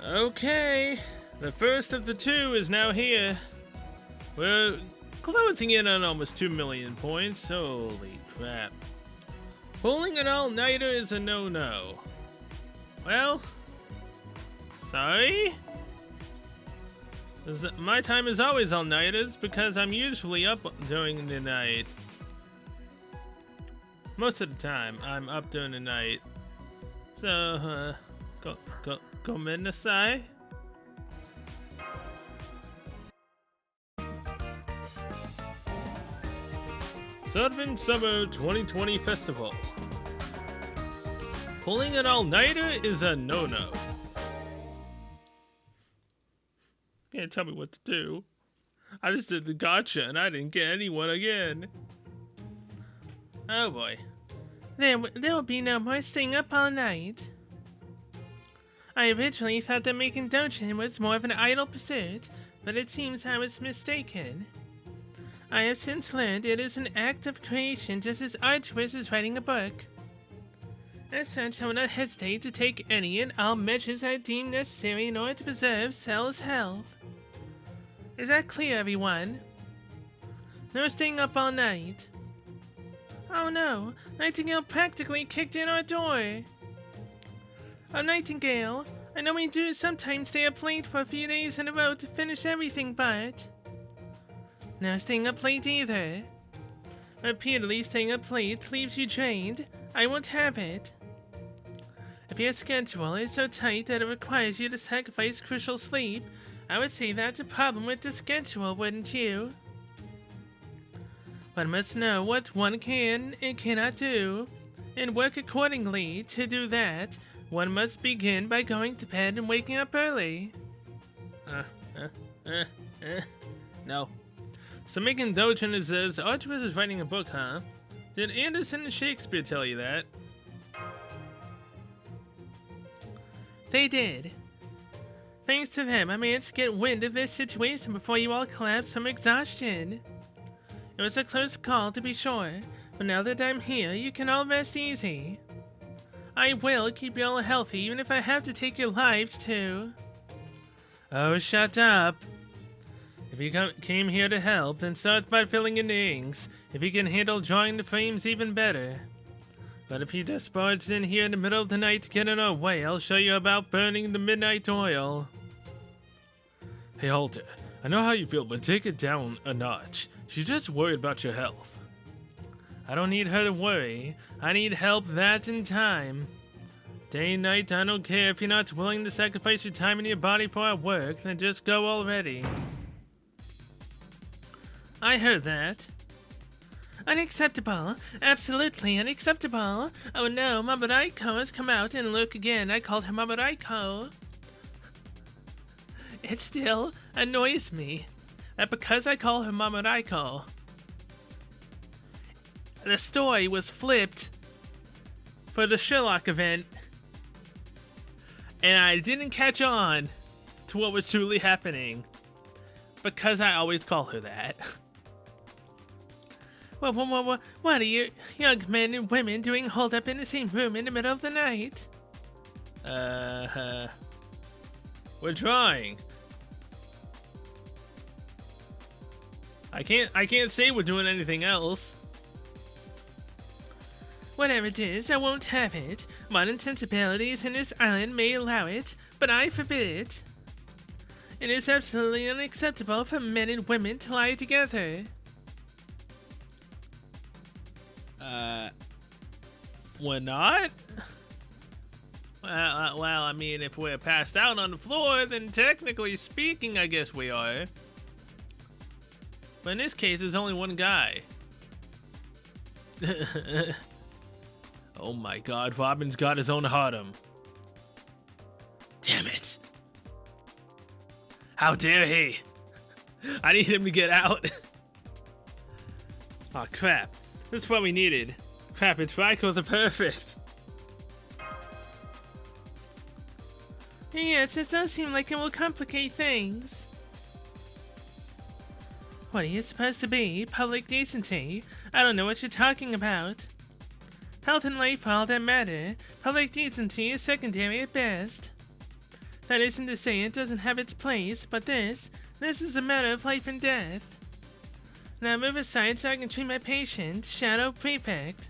Okay, the first of the two is now here. We're closing in on almost 2 million points. Holy crap. Pulling an all-nighter is a no-no. Well, sorry? My time is always all-nighters because I'm usually up during the night. Most of the time, I'm up during the night. So, go Midnasai. Sudvin Summer 2020 Festival. Pulling an all-nighter is a no-no. Can't tell me what to do. I just did the gotcha and I didn't get anyone again. Oh boy. There will be no more staying up all night. I originally thought that making dojin was more of an idle pursuit, but it seems I was mistaken. I have since learned it is an act of creation just as arduous as writing a book. As such, I will not hesitate to take any and all measures I deem necessary in order to preserve Cell's health. Is that clear, everyone? No staying up all night. Oh no, Nightingale practically kicked in our door. Oh, Nightingale, I know we do sometimes stay up late for a few days in a row to finish everything, but... no staying up late either. Repeatedly staying up late leaves you drained. I won't have it. If your schedule is so tight that it requires you to sacrifice crucial sleep, I would say that's a problem with the schedule, wouldn't you? One must know what one can and cannot do, and work accordingly. To do that, one must begin by going to bed and waking up early. No. So making dojin is as arduous as writing a book, huh? Did Anderson and Shakespeare tell you that? They did. Thanks to them, I managed to get wind of this situation before you all collapsed from exhaustion. It was a close call, to be sure, but now that I'm here, you can all rest easy. I will keep you all healthy, even if I have to take your lives, too. Oh, shut up. If you came here to help, then start by filling in the inks. If you can handle drawing the frames, even better. But if you just barged in here in the middle of the night to get in our way, I'll show you about burning the midnight oil. Hey, Halter, I know how you feel, but take it down a notch. She's just worried about your health. I don't need her to worry. I need help that in time. Day and night, I don't care. If you're not willing to sacrifice your time and your body for our work, then just go already. I heard that. Unacceptable. Absolutely unacceptable. Oh no, Mamoraiko has come out and look again. I called her Mamoraiko. It still annoys me that because I call her Mamoraiko, the story was flipped for the Sherlock event, and I didn't catch on to what was truly happening because I always call her that. What are you young men and women doing holed up in the same room in the middle of the night? We're drawing. I can't say we're doing anything else. Whatever it is, I won't have it. Modern sensibilities in this island may allow it, but I forbid it. It is absolutely unacceptable for men and women to lie together. We're not? Well, I mean, if we're passed out on the floor, then technically speaking, I guess we are. But in this case, there's only one guy. Oh my god, Robin's got his own harem. Damn it. How dare he? I need him to get out. Oh crap. This is what we needed. Crap, it's Raiko the Perfect. Yes, it does seem like it will complicate things. What are you supposed to be? Public decency? I don't know what you're talking about. Health and life are all that matter. Public decency is secondary at best. That isn't to say it doesn't have its place, but this is a matter of life and death. Now move aside so I can treat my patient, Shadow Prefect.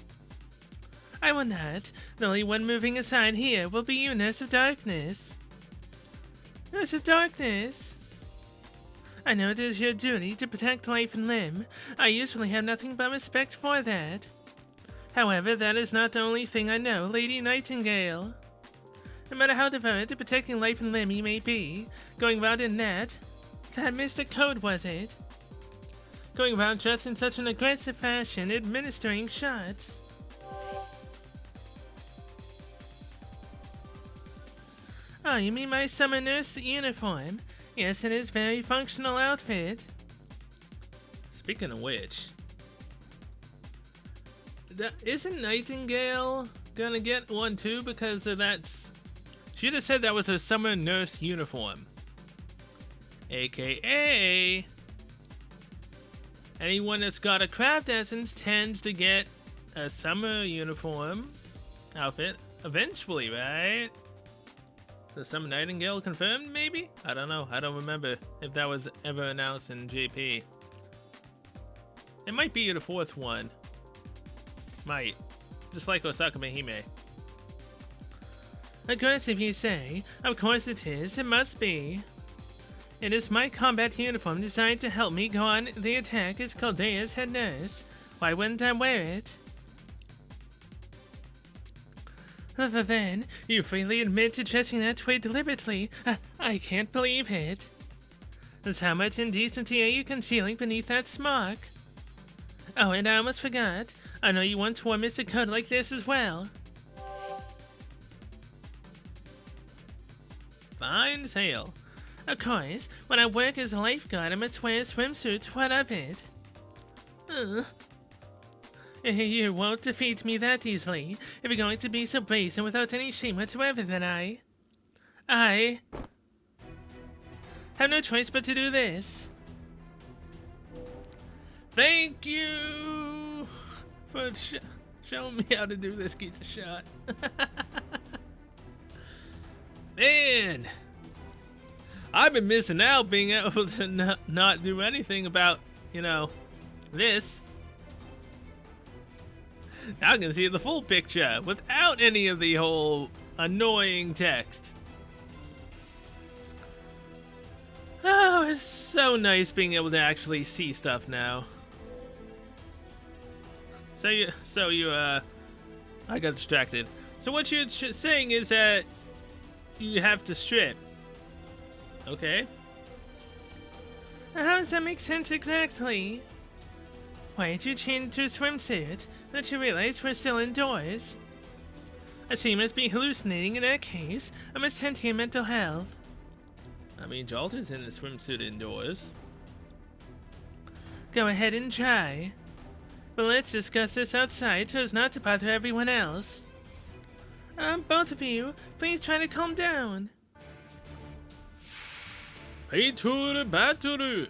I will not. The only one moving aside here will be you, Nurse of Darkness. Nurse of Darkness! I know it is your duty to protect life and limb. I usually have nothing but respect for that. However, that is not the only thing I know, Lady Nightingale. No matter how devoted to protecting life and limb you may be, going around in that mystic code was it? Going around just in such an aggressive fashion, administering shots. Oh, you mean my summer nurse uniform? Yes, it is very functional outfit. Speaking of which, isn't Nightingale gonna get one too? Because that's... She just said that was a summer nurse uniform. AKA... anyone that's got a craft essence tends to get a summer uniform outfit eventually, right? The Summer Nightingale confirmed, maybe? I don't know. I don't remember if that was ever announced in JP. It might be the fourth one. Might. Just like Osaka Mahime. Aggressive, you say? Of course it is. It must be. It is my combat uniform designed to help me go on the attack as Caldea's head nurse. Why wouldn't I wear it? Other than, you freely admit to dressing that way deliberately. I can't believe it. Just how much indecency are you concealing beneath that smock? Oh, and I almost forgot. I know you once wore Mr. Code like this as well. Fine sail. Of course, when I work as a lifeguard, I must wear swimsuits. What of it? You won't defeat me that easily. If you're going to be so brazen without any shame whatsoever, then I have no choice but to do this. Thank you for showing me how to do this Gita shot. Man, I've been missing out being able to not do anything about, you know, this. Now I can see the full picture without any of the whole annoying text. Oh, it's so nice being able to actually see stuff now. I got distracted. So what you're saying is that you have to strip. Okay. How does that make sense exactly? Why did you change to a swimsuit? Don't you realize we're still indoors? I see you must be hallucinating. In that case, I must tend to your mental health. I mean, Jalter's in the swimsuit indoors. Go ahead and try. But let's discuss this outside so as not to bother everyone else. Both of you, please try to calm down. Fatal battle!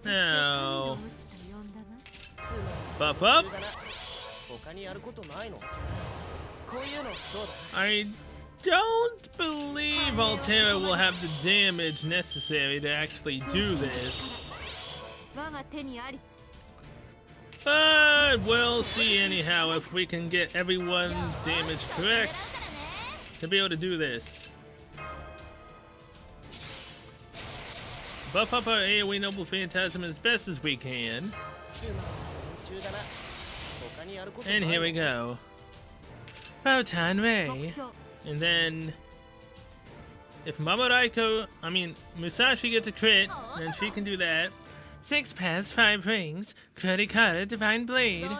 Now, buff up. I don't believe Altera will have the damage necessary to actually do this. But we'll see anyhow if we can get everyone's damage correct to be able to do this. Buff up our AoE Noble Phantasm as best as we can. And here we go. Photon Ray. And then, if Musashi gets a crit, then she can do that. 6 paths, 5 rings. Kurikara Divine Blade.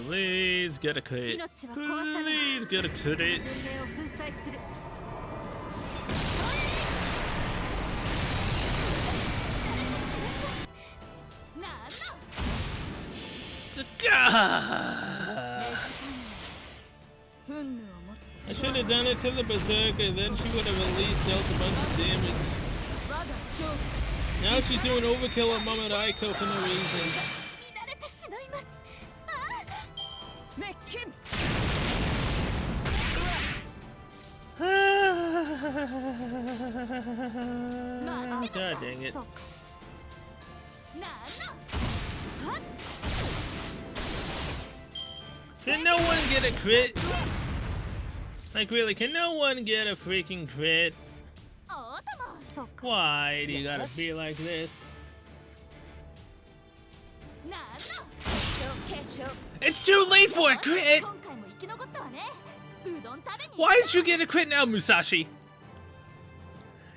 Please get a crit. Please get a crit. I should have done it to the Berserker, then she would have at least dealt a bunch of damage. Now she's doing overkill on Mama Aiko for no reason. God dang it. Can no one get a crit? Like really, can no one get a freaking crit? Why do you gotta be like this? It's too late for a crit! Why did you get a crit now, Musashi?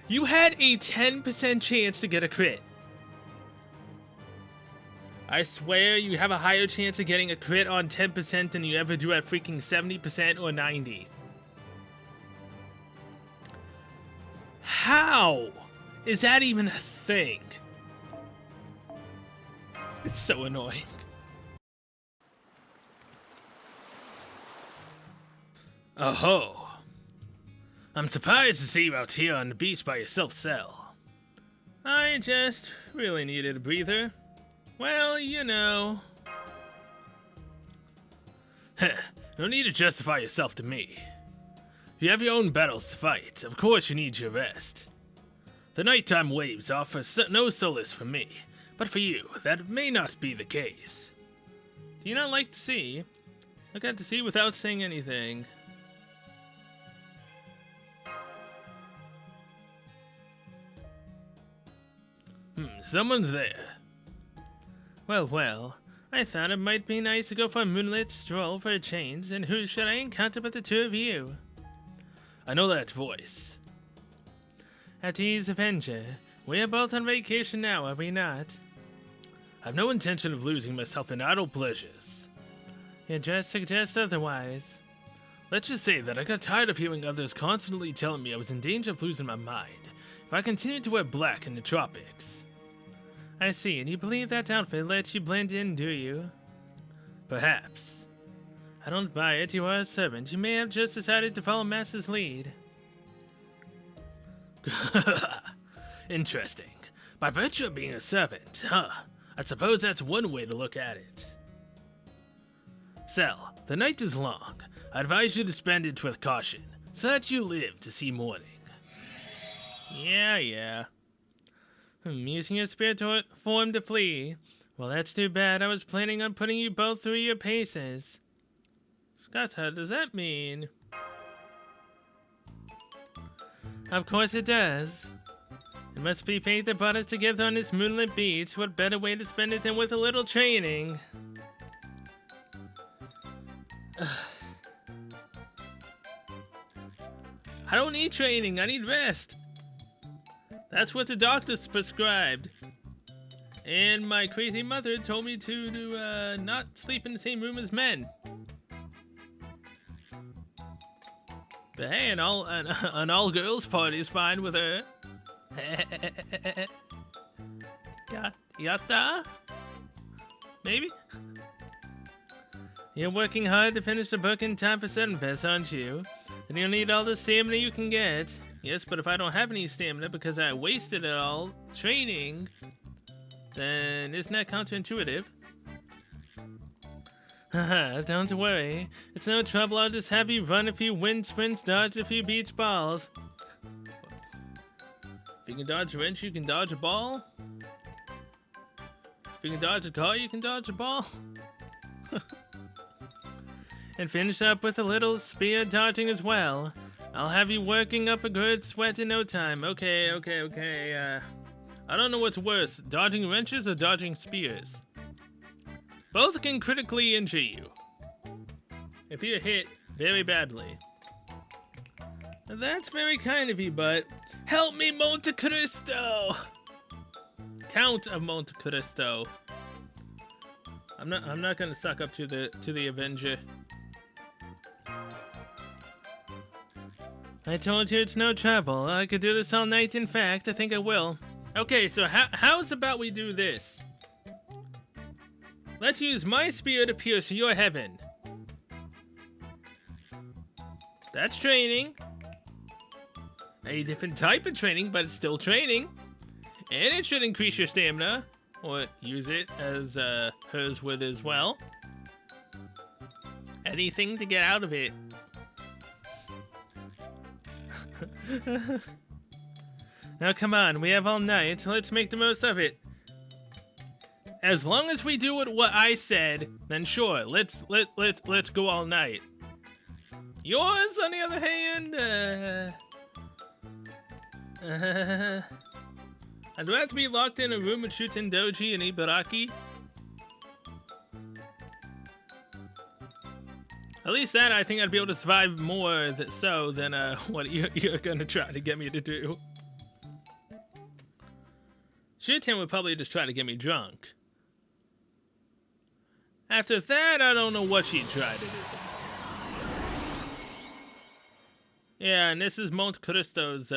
You had a 10% chance to get a crit. I swear you have a higher chance of getting a crit on 10% than you ever do at freaking 70% or 90. How is that even a thing? It's so annoying. Oh-ho. I'm surprised to see you out here on the beach by yourself, Cell. I just really needed a breather. Well, you know. No need to justify yourself to me. You have your own battles to fight. Of course you need your rest. The nighttime waves offer no solace for me, but for you, that may not be the case. Do you not like the sea? Look at the sea without saying anything. Someone's there. Well, I thought it might be nice to go for a moonlit stroll for a change, and who should I encounter but the two of you? I know that voice. At ease, Avenger. We are both on vacation now, are we not? I've no intention of losing myself in idle pleasures. Your dress suggests otherwise. Let's just say that I got tired of hearing others constantly telling me I was in danger of losing my mind if I continued to wear black in the tropics. I see, and you believe that outfit lets you blend in, do you? Perhaps. I don't buy it, you are a servant. You may have just decided to follow Master's lead. Interesting. By virtue of being a servant, huh? I suppose that's one way to look at it. Cell, the night is long. I advise you to spend it with caution, so that you live to see morning. Yeah. Using your spirit form to flee. Well, that's too bad. I was planning on putting you both through your paces. Scott, what does that mean? Of course it does. It must be fate that brought us together on this moonlit beach. What better way to spend it than with a little training? I don't need training. I need rest. That's what the doctors prescribed. And my crazy mother told me to not sleep in the same room as men. But hey, an all girls party is fine with her. Yatta? Maybe? You're working hard to finish the book in time for Sunfest, aren't you? And you'll need all the stamina you can get. Yes, but if I don't have any stamina because I wasted it all training, then isn't that counterintuitive? Haha, don't worry. It's no trouble, I'll just have you run a few wind sprints, dodge a few beach balls. If you can dodge a wrench, you can dodge a ball? If you can dodge a car, you can dodge a ball? And finish up with a little spear dodging as well. I'll have you working up a good sweat in no time. Okay. I don't know what's worse, dodging wrenches or dodging spears. Both can critically injure you if you're hit very badly. That's very kind of you, but help me, Monte Cristo! Count of Monte Cristo. I'm not gonna suck up to the Avenger. I told you it's no trouble. I could do this all night. In fact, I think I will. Okay, so how's about we do this? Let's use my spear to pierce your heaven. That's training. A different type of training, but it's still training. And it should increase your stamina. Or use it as hers would as well. Anything to get out of it. Now come on, we have all night, so let's make the most of it. As long as we do what I said, then sure, let's go all night. Yours, on the other hand, I'd rather be locked in a room with Shuten Doji and Ibaraki. At least that I think I'd be able to survive more than what you're gonna try to get me to do. Shuten would probably just try to get me drunk. After that, I don't know what she'd try to do. Yeah, and this is Monte Cristo's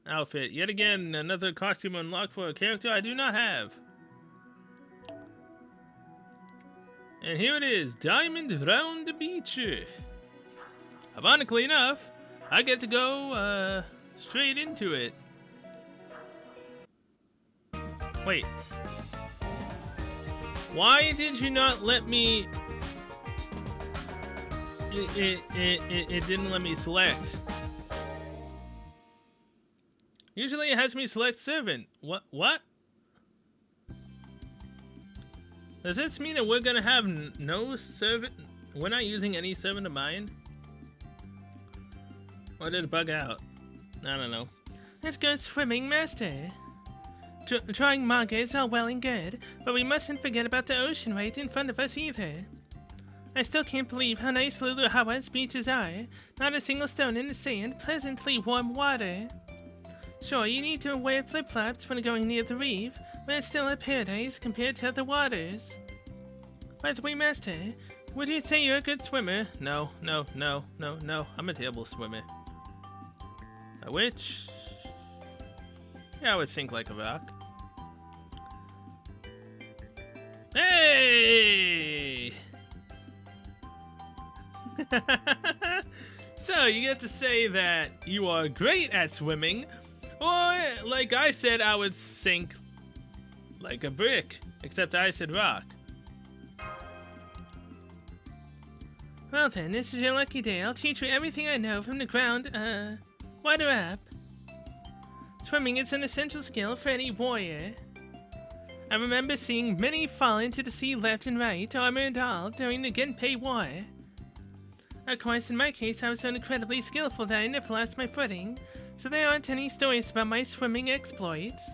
outfit. Yet again, another costume unlocked for a character I do not have. And here it is, Diamond Round the Beach. Ironically enough, I get to go straight into it. Wait. Why did you not let me... It didn't let me select. Usually it has me select servant. What? Does this mean that we're gonna have no servant? We're not using any servant of mine? Or did it bug out? I don't know. Let's go swimming, Master. Drawing manga is all well and good, but we mustn't forget about the ocean right in front of us either. I still can't believe how nice Luluhawa's beaches are. Not a single stone in the sand, pleasantly warm water. Sure, you need to wear flip-flops when going near the reef, but it's still a paradise compared to other waters. By the way, Master, would you say you're a good swimmer? No. I'm a terrible swimmer. Which... yeah, I would sink like a rock. Hey! So, you get to say that you are great at swimming, or, like I said, I would sink like a brick, except I said rock. Well then, this is your lucky day. I'll teach you everything I know from the ground, water up. Swimming is an essential skill for any warrior. I remember seeing many fall into the sea left and right, armor and all, during the Genpei War. Of course, in my case, I was so incredibly skillful that I never lost my footing, so there aren't any stories about my swimming exploits.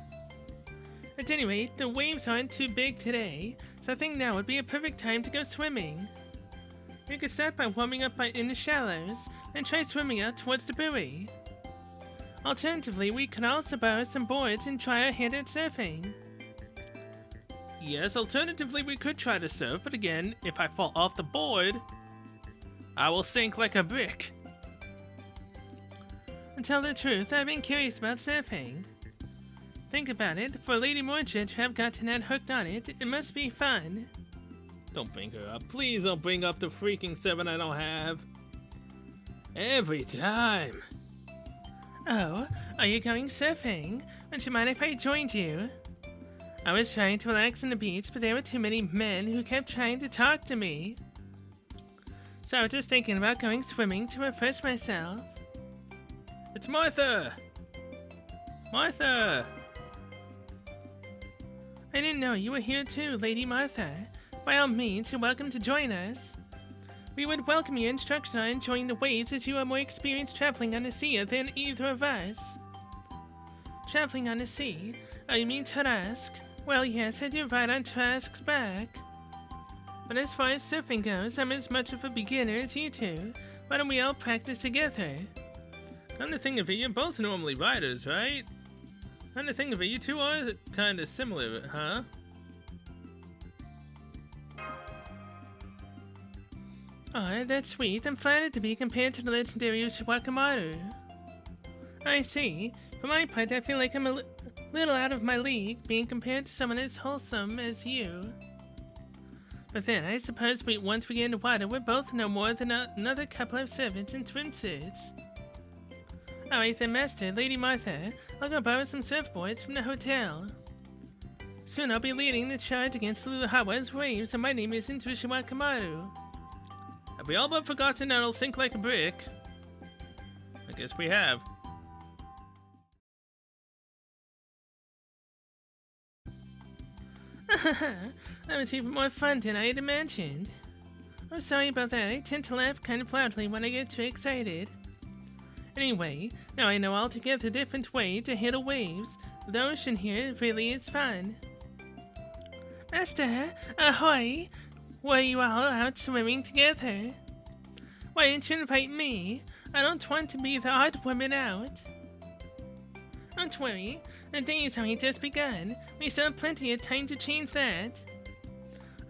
At any rate, the waves aren't too big today, so I think now would be a perfect time to go swimming. You could start by warming up in the shallows, then try swimming out towards the buoy. Alternatively, we could also borrow some boards and try our hand at surfing. Yes, alternatively we could try to surf, but again, if I fall off the board, I will sink like a brick. To tell the truth, I've been curious about surfing. Think about it, for Lady Mordred to have gotten that hooked on it, it must be fun. Don't bring her up. Please don't bring up the freaking 7 I don't have. Every time. Oh, are you going surfing? Would you mind if I joined you? I was trying to relax on the beach, but there were too many men who kept trying to talk to me. So I was just thinking about going swimming to refresh myself. It's Martha! Martha! I didn't know you were here too, Lady Martha. By all means, you're welcome to join us. We would welcome your instruction on enjoying the waves, as you are more experienced traveling on the sea than either of us. Traveling on the sea? Oh, you mean Tarask? Well, yes, I do ride on Tarask's back. But as far as surfing goes, I'm as much of a beginner as you two. Why don't we all practice together? Come to think of it, you're both normally riders, right? Come to think of it, you two are kind of similar, huh? Oh, that's sweet. I'm flattered to be compared to the legendary Ushiwakamaru. I see. For my part, I feel like I'm a little out of my league, being compared to someone as wholesome as you. But then, I suppose once we get in the water, we're both no more than another couple of servants in swimsuits. Alright then, Master, Lady Martha, I'll go borrow some surfboards from the hotel. Soon I'll be leading the charge against Luluhawa's waves, and my name isn't Ushiwakamaru. Have we all but forgotten that I'll sink like a brick? I guess we have. That was even more fun than I had imagined. Oh, sorry about that. I tend to laugh kind of loudly when I get too excited. Anyway, now I know altogether different way to handle waves. The ocean here really is fun. Master, ahoy! Were you all out swimming together? Why didn't you invite me? I don't want to be the odd woman out. Don't worry, the day's only just begun. We still have plenty of time to change that.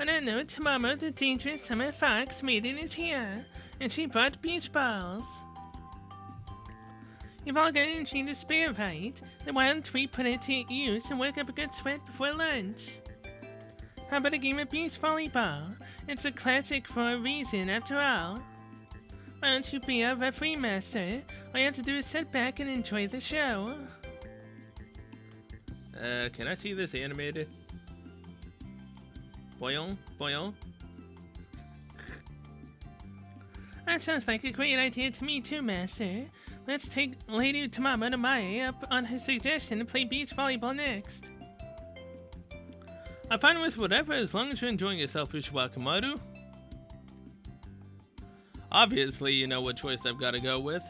On that note, Tamamo, the dangerous summer fox maiden, is here, and she brought beach balls. You've all got energy to spare, right? Then why don't we put it to use and work up a good sweat before lunch? How about a game of beach volleyball? It's a classic for a reason, after all. Why don't you be our referee, Master? All you have to do is sit back and enjoy the show. Can I see this animated? Boyon? Boyon? That sounds like a great idea to me too, Master. Let's take Lady Tamamo Namae up on his suggestion to play beach volleyball next. I'm fine with whatever as long as you're enjoying yourself, Ushiwa Kamaru. Obviously, you know what choice I've got to go with.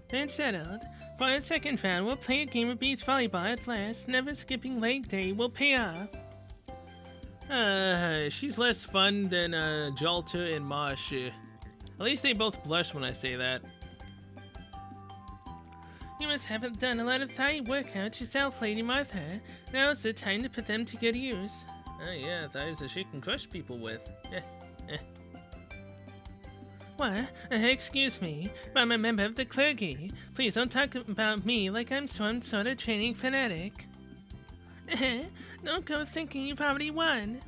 Then settled. For our second round, we'll play a game of beach volleyball at last. Never skipping leg day will pay off. She's less fun than Jalta and Mosh. At least they both blush when I say that. You must have done a lot of thigh workouts yourself, Lady Martha. Now's the time to put them to good use. Oh yeah, thighs that she can crush people with. What? Excuse me, but I'm a member of the clergy. Please don't talk about me like I'm some sort of training fanatic. Don't go thinking you've already won.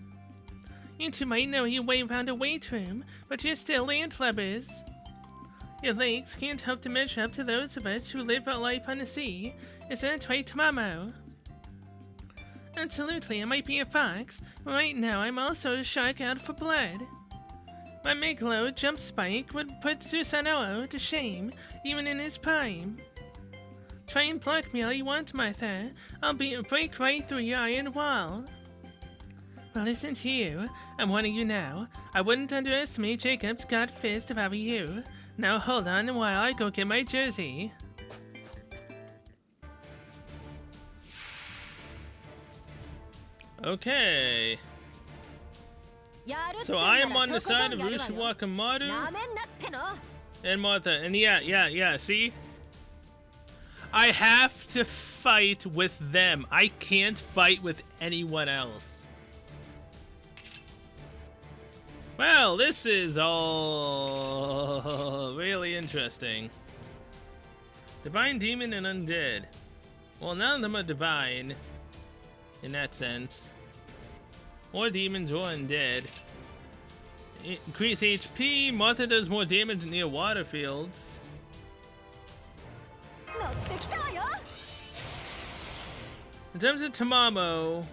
You two might know your way around a weight room, but you're still landlubbers. Your legs can't hope to measure up to those of us who live our life on the sea. Isn't that right, Tamamo? Absolutely, I might be a fox, but right now I'm also a shark out for blood. My Megalo jump spike would put Susanoo to shame, even in his prime. Try and block me all you want, Martha. I'll break right through your iron wall. Well, listen to you. I'm warning you now. I wouldn't underestimate Jacob's god fist if I were you. Now hold on while I go get my jersey. Okay. So I am on the side of Ushiwa Kamaru and Martha. And yeah, see? I have to fight with them. I can't fight with anyone else. Well, this is all really interesting. Divine, demon, and undead. Well, none of them are divine, in that sense. Or demons or undead. Increase HP. Martha does more damage near water fields. In terms of Tamamo,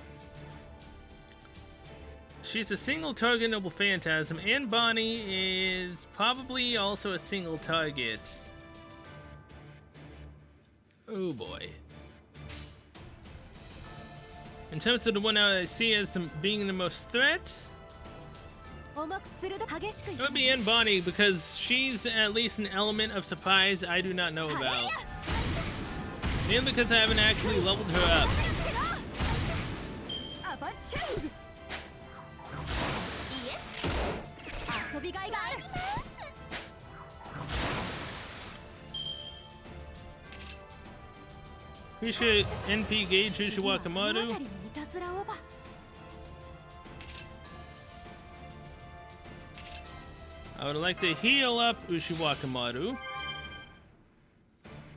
she's a single target noble phantasm, and Bonnie is probably also a single target. Oh boy. In terms of the one I see as being the most threat, it would be Anne Bonnie, because she's at least an element of surprise I do not know about. Mainly because I haven't actually leveled her up. Appreciate NP Gauge Ushiwa Kamaru. I would like to heal up Ushiwa Kamaru.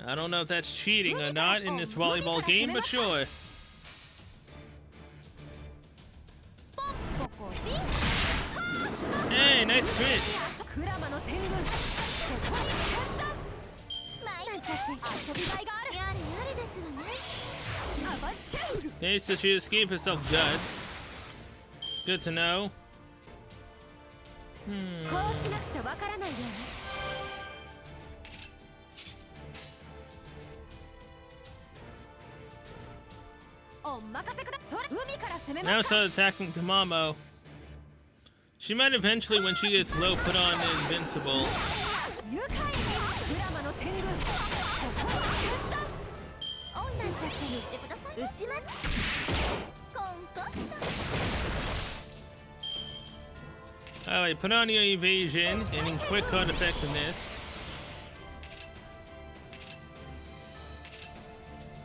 I don't know if that's cheating or not in this volleyball game, but sure. Hey, nice crit. Okay, so she escaped herself guts. Good to know. Now start attacking Tamamo. She might eventually, when she gets low, put on Invincible. Alright, put on your evasion and quick card effectiveness.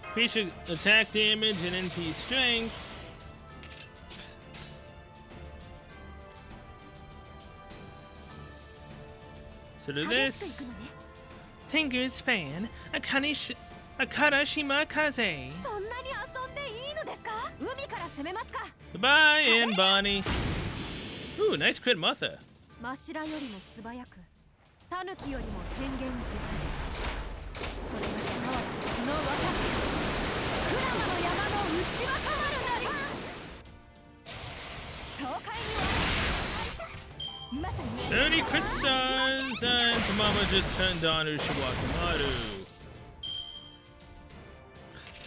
Increase your attack damage and NP strength. So do this. Tengu's fan, Akarashima Kaze. Goodbye, Anne Bonnie. Ooh, nice crit Martha. Dirty crit stars, and Tamamo just turned on Ushiwaka Maru.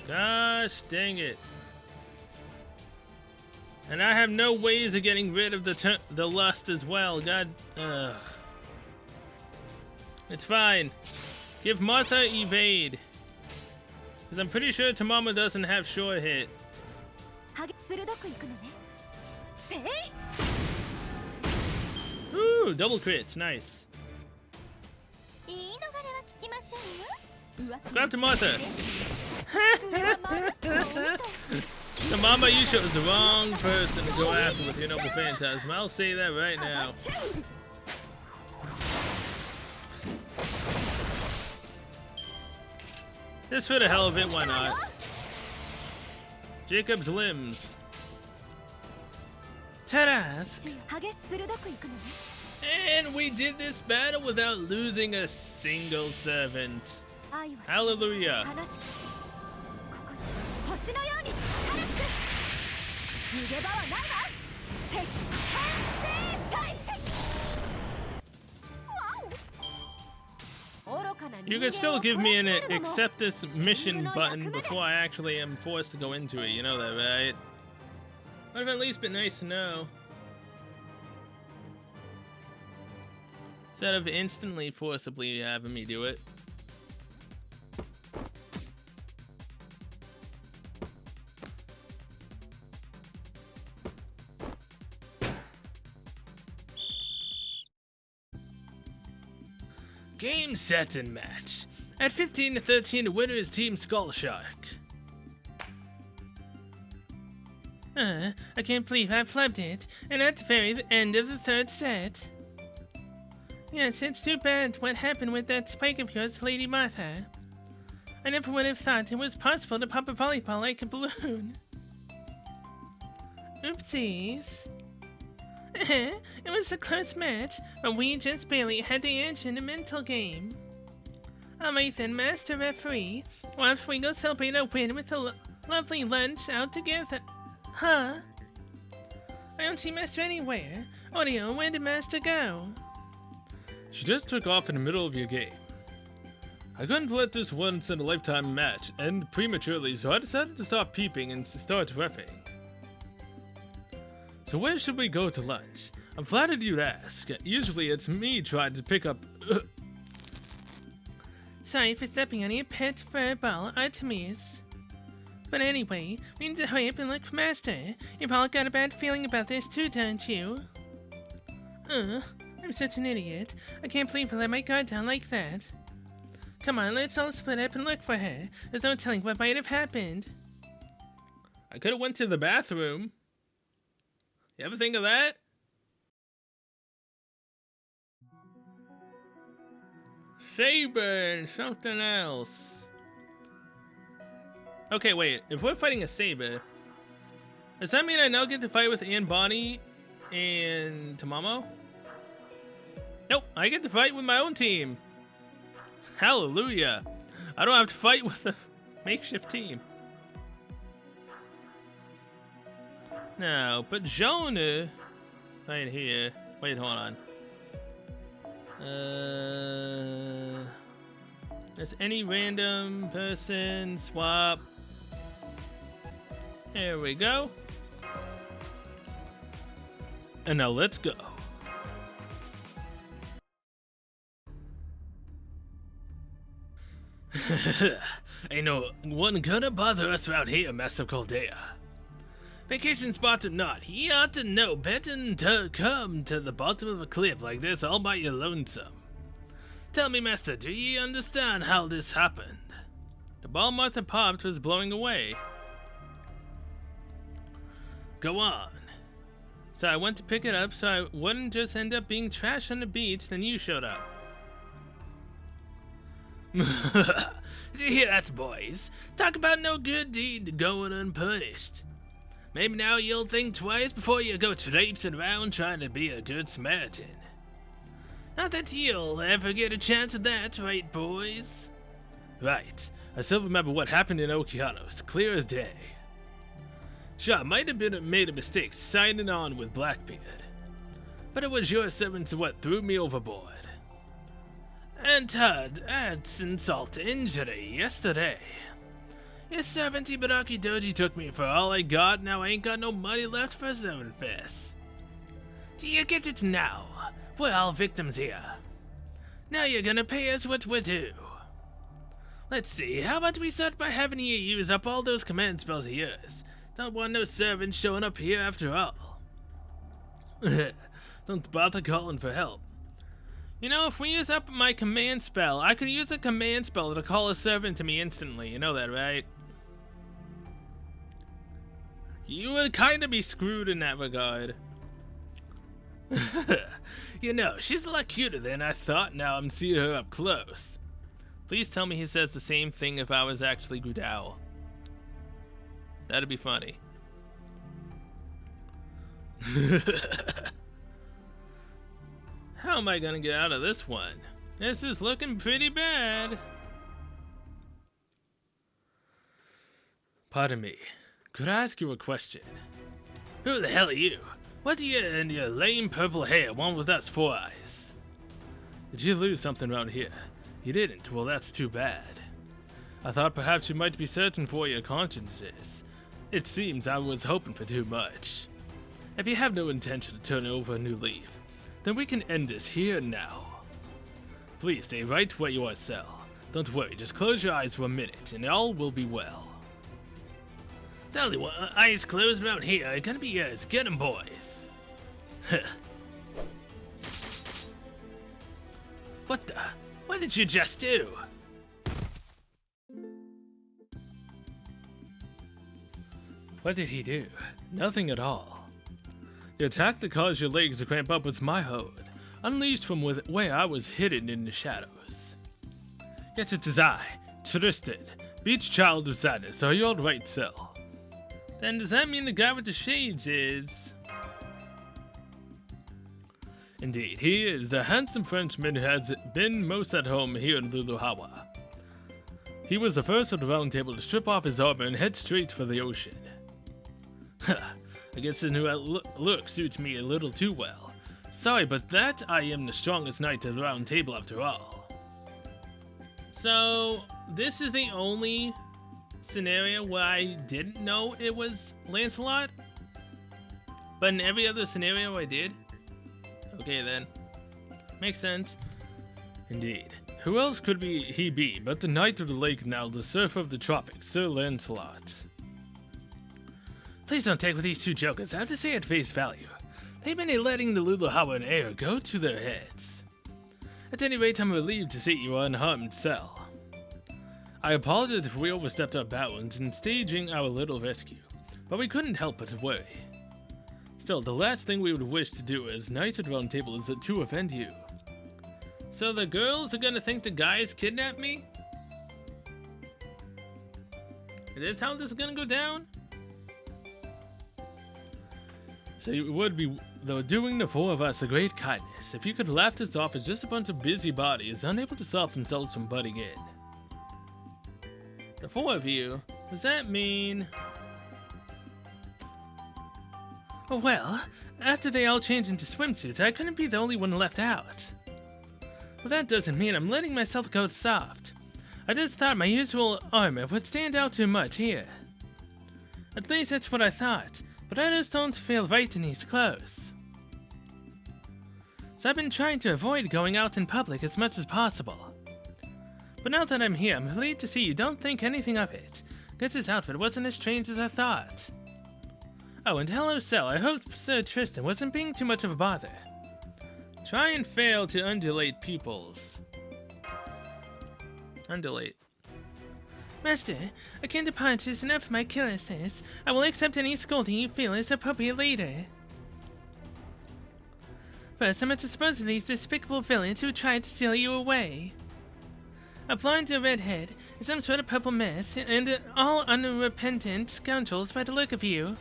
Gosh dang it. And I have no ways of getting rid of the lust as well. God, it's fine. Give Martha evade. Because I'm pretty sure Tamamo doesn't have sure hit. Ooh, double crits, nice. Grab to Martha. Tamamo, you chose the wrong person to go after with your Noble Phantasm. I'll say that right now. Just for the hell of it, why not? Jacob's limbs. Tarask. And we did this battle without losing a single servant. Hallelujah. You could still give me an accept this mission button before I actually am forced to go into it, you know that, right? Would have at least been nice to know. Instead of instantly forcibly having me do it. Game, set, and match. At 15-13, the winner is Team Skullshark. I can't believe I flubbed it, and at the very end of the third set. Yes, it's too bad what happened with that spike of yours, Lady Martha. I never would have thought it was possible to pop a volleyball like a balloon. Oopsies. It was a close match, but we just barely had the edge in the mental game. Alright then, Master Referee, why don't we go celebrate our win with a lovely lunch out together? Huh? I don't see Master anywhere. Audio, where did Master go? She just took off in the middle of your game. I couldn't let this once-in-a-lifetime match end prematurely, so I decided to stop peeping and start reffing. So where should we go to lunch? I'm flattered you'd ask. Usually it's me trying to pick up... Sorry for stepping on your pet furball, Artemis. But anyway, we need to hurry up and look for Master. You've all got a bad feeling about this too, don't you? I'm such an idiot. I can't believe I let my guard down like that. Come on, let's all split up and look for her. There's no telling what might have happened. I could have went to the bathroom. You ever think of that? Saber and something else. Okay, wait. If we're fighting a Saber, does that mean I now get to fight with Anne Bonnie and Tamamo? Nope, I get to fight with my own team. Hallelujah. I don't have to fight with a makeshift team. No, but Jonah right here. Wait, hold on. Does any random person swap There we go. And now let's go. Ain't no one gonna bother us around here, Master Coldea. Vacation spot or not, you ought to know better than to come to the bottom of a cliff like this all by your lonesome. Tell me, Master, do you understand how this happened? The ball Martha popped was blowing away. Go on. So I went to pick it up so I wouldn't just end up being trash on the beach, then you showed up. Did you hear that, boys? Talk about no good deed going unpunished. Maybe now you'll think twice before you go traipsing around trying to be a good Samaritan. Not that you'll ever get a chance at that, right, boys? Right. I still remember what happened in Okeanos, clear as day. Sure, I might have made a mistake signing on with Blackbeard, but it was your servants what threw me overboard. And Todd adds insult to injury yesterday. Your servant Ibaraki Doji took me for all I got, now I ain't got no money left for Seven Fists. Do you get it now? We're all victims here. Now you're gonna pay us what we're due. Let's see, how about we start by having you use up all those command spells of yours? Don't want no servants showing up here after all. Don't bother calling for help. You know, if we use up my command spell, I could use a command spell to call a servant to me instantly. You know that, right? You would kind of be screwed in that regard. You know, she's a lot cuter than I thought now I'm seeing her up close. Please tell me he says the same thing if I was actually Gudao. That'd be funny. How am I gonna get out of this one? This is looking pretty bad. Pardon me. Could I ask you a question? Who the hell are you? What do you and your lame purple hair want with us Four Eyes? Did you lose something around here? You didn't. Well, that's too bad. I thought perhaps you might be searching for your consciences. It seems I was hoping for too much. If you have no intention of turning over a new leaf, then we can end this here and now. Please stay right where you are, Cell. Don't worry, just close your eyes for a minute and all will be well. The only one eyes closed around here are gonna be yours. Get 'em, boys. What the? What did you just do? What did he do? Nothing at all. The attack that caused your legs to cramp up was my hold, unleashed from where I was hidden in the shadows. Yes, it is I, Tristan, beach child of sadness. Are you alright, Cell? Then does that mean the guy with the shades is... Indeed, he is the handsome Frenchman who has been most at home here in Luluhawa. He was the first of the round table to strip off his armor and head straight for the ocean. I guess the new look suits me a little too well. Sorry, but that I am the strongest knight of the round table after all. So, this is the only scenario where I didn't know it was Lancelot? But in every other scenario I did? Okay then. Makes sense. Indeed. Who else could he be but the Knight of the Lake now, the Surfer of the Tropics, Sir Lancelot? Please don't take what these two jokers have to say at face value. They've been letting the Luluhawa air go to their heads. At any rate, I'm relieved to see you unharmed, Cell. I apologize if we overstepped our bounds in staging our little rescue, but we couldn't help but worry. Still, the last thing we would wish to do as Knights at the Round Table is to offend you. So the girls are gonna think the guys kidnapped me? Is this how this is gonna go down? So it would be, though, doing the four of us a great kindness if you could laugh us off as just a bunch of busybodies unable to stop themselves from butting in. The four of you? Does that mean... Oh, well, after they all changed into swimsuits, I couldn't be the only one left out. Well, that doesn't mean I'm letting myself go soft. I just thought my usual armor would stand out too much here. At least that's what I thought, but I just don't feel right in these clothes. So I've been trying to avoid going out in public as much as possible. But now that I'm here, I'm relieved to see you don't think anything of it. Guess this outfit wasn't as strange as I thought. Oh, and hello, Cell. I hope Sir Tristan wasn't being too much of a bother. Try and fail to undulate pupils. Undulate. Master, akin to punch is enough for my carelessness. I will accept any scolding you feel is appropriate later. First, I must dispose of these despicable villains who tried to steal you away. A blonde and redhead, some sort of purple mess, and all unrepentant scoundrels by the look of you.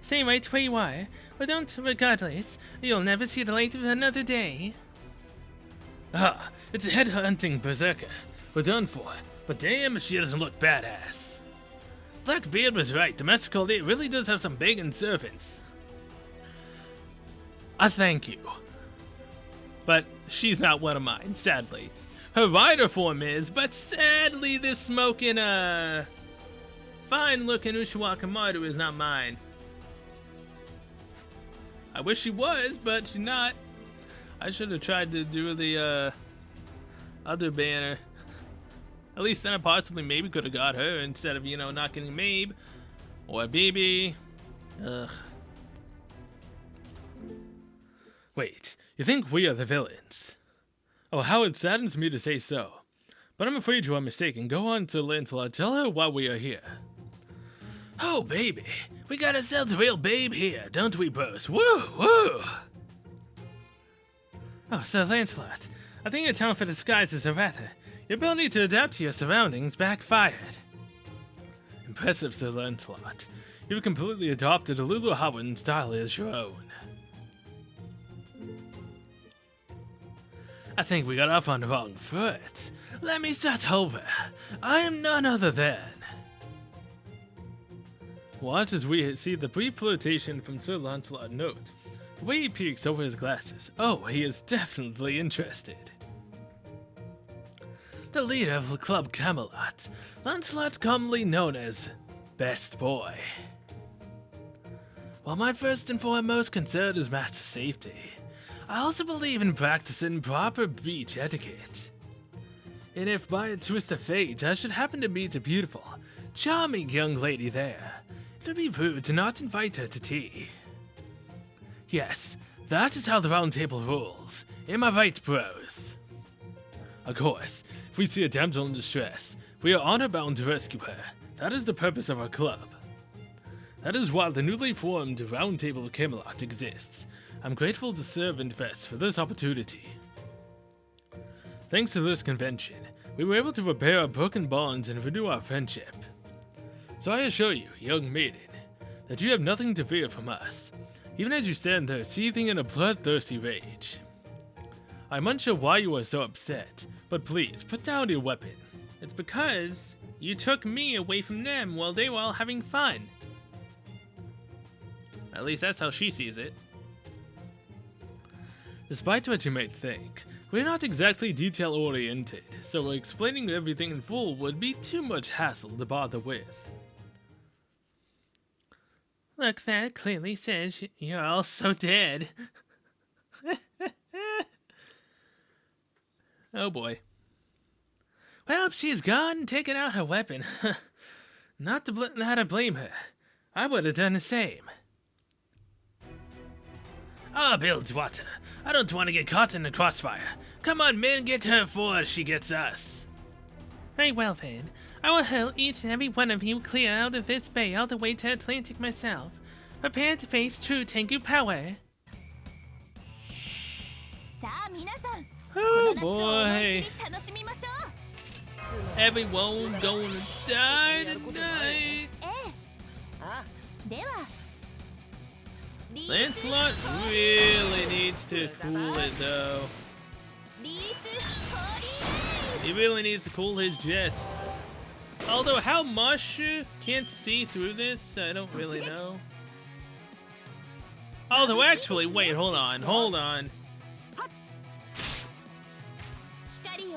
Stay right where you are, or don't, regardless. You'll never see the light of another day. Ah, it's a head-hunting berserker. We're done for, but damn if she doesn't look badass. Blackbeard was right, the Master Day really does have some banging servants. I thank you. But she's not one of mine, sadly. Her rider form is, but sadly this smoking, fine-looking Ushiwaka Maru is not mine. I wish she was, but she's not. I should have tried to do the, other banner. At least then I possibly maybe could have got her instead of, you know, not getting Mabe. Or BB. Ugh. Wait, you think we are the villains? Oh, how it saddens me to say so. But I'm afraid you are mistaken. Go on to Lancelot, tell her why we are here. Oh, baby. We got ourselves a real babe here, don't we, bros? Woo, woo! Oh, Sir Lancelot, I think your talent for disguises, or rather, your ability to adapt to your surroundings, backfired. Impressive, Sir Lancelot. You've completely adopted Luluhowen's style as your own. I think we got off on the wrong foot. Let me start over. I am none other than... Watch as we see the brief flirtation from Sir Lancelot. Note the way he peeks over his glasses. Oh, he is definitely interested. The leader of the Club Camelot, Lancelot, commonly known as Best Boy. While my first and foremost concern is master safety, I also believe in practicing proper beach etiquette. And if by a twist of fate I should happen to meet a beautiful, charming young lady there, it would be rude to not invite her to tea. Yes, that is how the round table rules. Am I right, bros? Of course, if we see a damsel in distress, we are honor-bound to rescue her. That is the purpose of our club. That is why the newly formed Round Table of Camelot exists. I'm grateful to serve and invest for this opportunity. Thanks to this convention, we were able to repair our broken bonds and renew our friendship. So I assure you, young maiden, that you have nothing to fear from us, even as you stand there seething in a bloodthirsty rage. I'm unsure why you are so upset, but please, put down your weapon. It's because you took me away from them while they were all having fun. At least that's how she sees it. Despite what you might think, we're not exactly detail-oriented, so explaining everything in full would be too much hassle to bother with. Look, that clearly says you're all so dead. Oh boy. Well, she's gone and taken out her weapon. Not to blame her. I would have done the same. Ah, Bilgewater, I don't want to get caught in the crossfire. Come on, men, get her before she gets us. Very well then. I will hurl each and every one of you clear out of this bay all the way to Atlantic myself. Prepare to face true Tengu power. Oh boy. Everyone's gonna die tonight. Lancelot really needs to cool it though. He really needs to cool his jets. Although how Mashu can't see through this, I don't really know. Although actually, wait, hold on.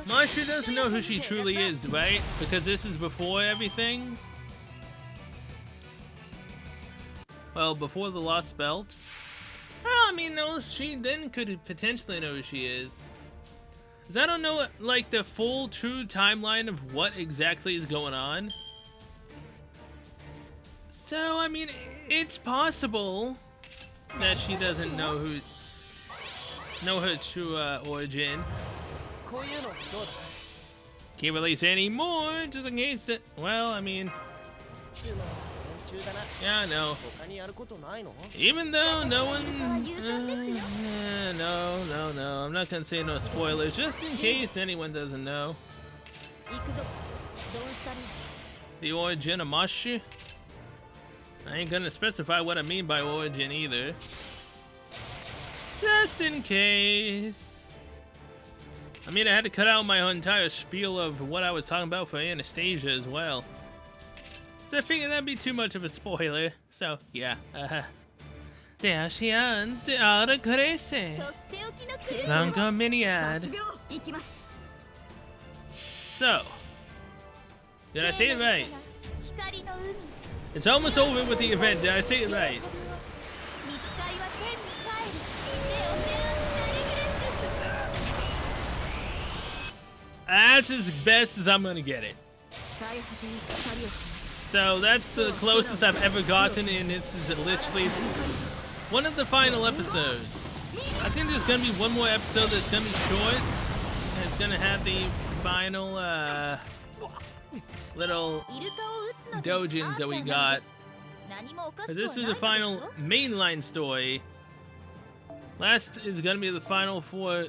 Mashu doesn't know who she truly is, right? Because this is before everything. Well, before the Lost Belt. Well, I mean, no, she then could potentially know who she is. 'Cause I don't know, like, the full, true timeline of what exactly is going on. So, I mean, it's possible that she doesn't know her true origin. Can't release any more, just in case that, well, I mean, yeah, no. Even though no one, no, I'm not gonna say no spoilers, just in case anyone doesn't know. The origin of Mashi? I ain't gonna specify what I mean by origin either. Just in case. I mean, I had to cut out my entire spiel of what I was talking about for Anastasia as well. So I figured that'd be too much of a spoiler. So, yeah. There she is, the Ara Gracie. Lanka Miniad. So, did I say it right? It's almost over with the event. Did I say it right? That's as best as I'm gonna get it. So that's the closest I've ever gotten, and this is literally one of the final episodes. I think there's gonna be one more episode that's gonna be short, and it's gonna have the final little dojins that we got. But this is the final mainline story. Last is gonna be the final 4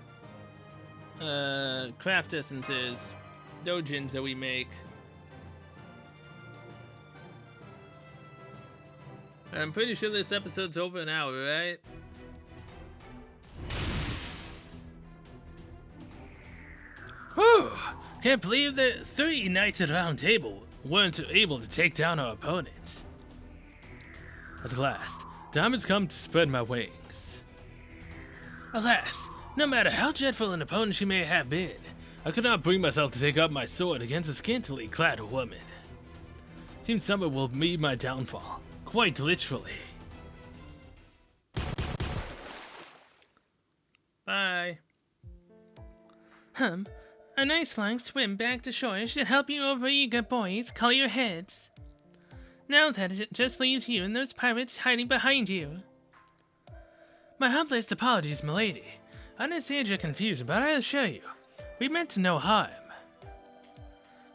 craft essences, dojins that we make. I'm pretty sure this episode's over an hour, right? Whew! Can't believe that 3 knights at Round Table weren't able to take down our opponents. At last, time has come to spread my wings. Alas, no matter how dreadful an opponent she may have been, I could not bring myself to take up my sword against a scantily clad woman. Team Summit will be my downfall, quite literally. Bye. A nice long swim back to shore should help you overeager boys call your heads. Now that it just leaves you and those pirates hiding behind you. My humblest apologies, milady. I understand your confusion, but I assure you, we meant no harm.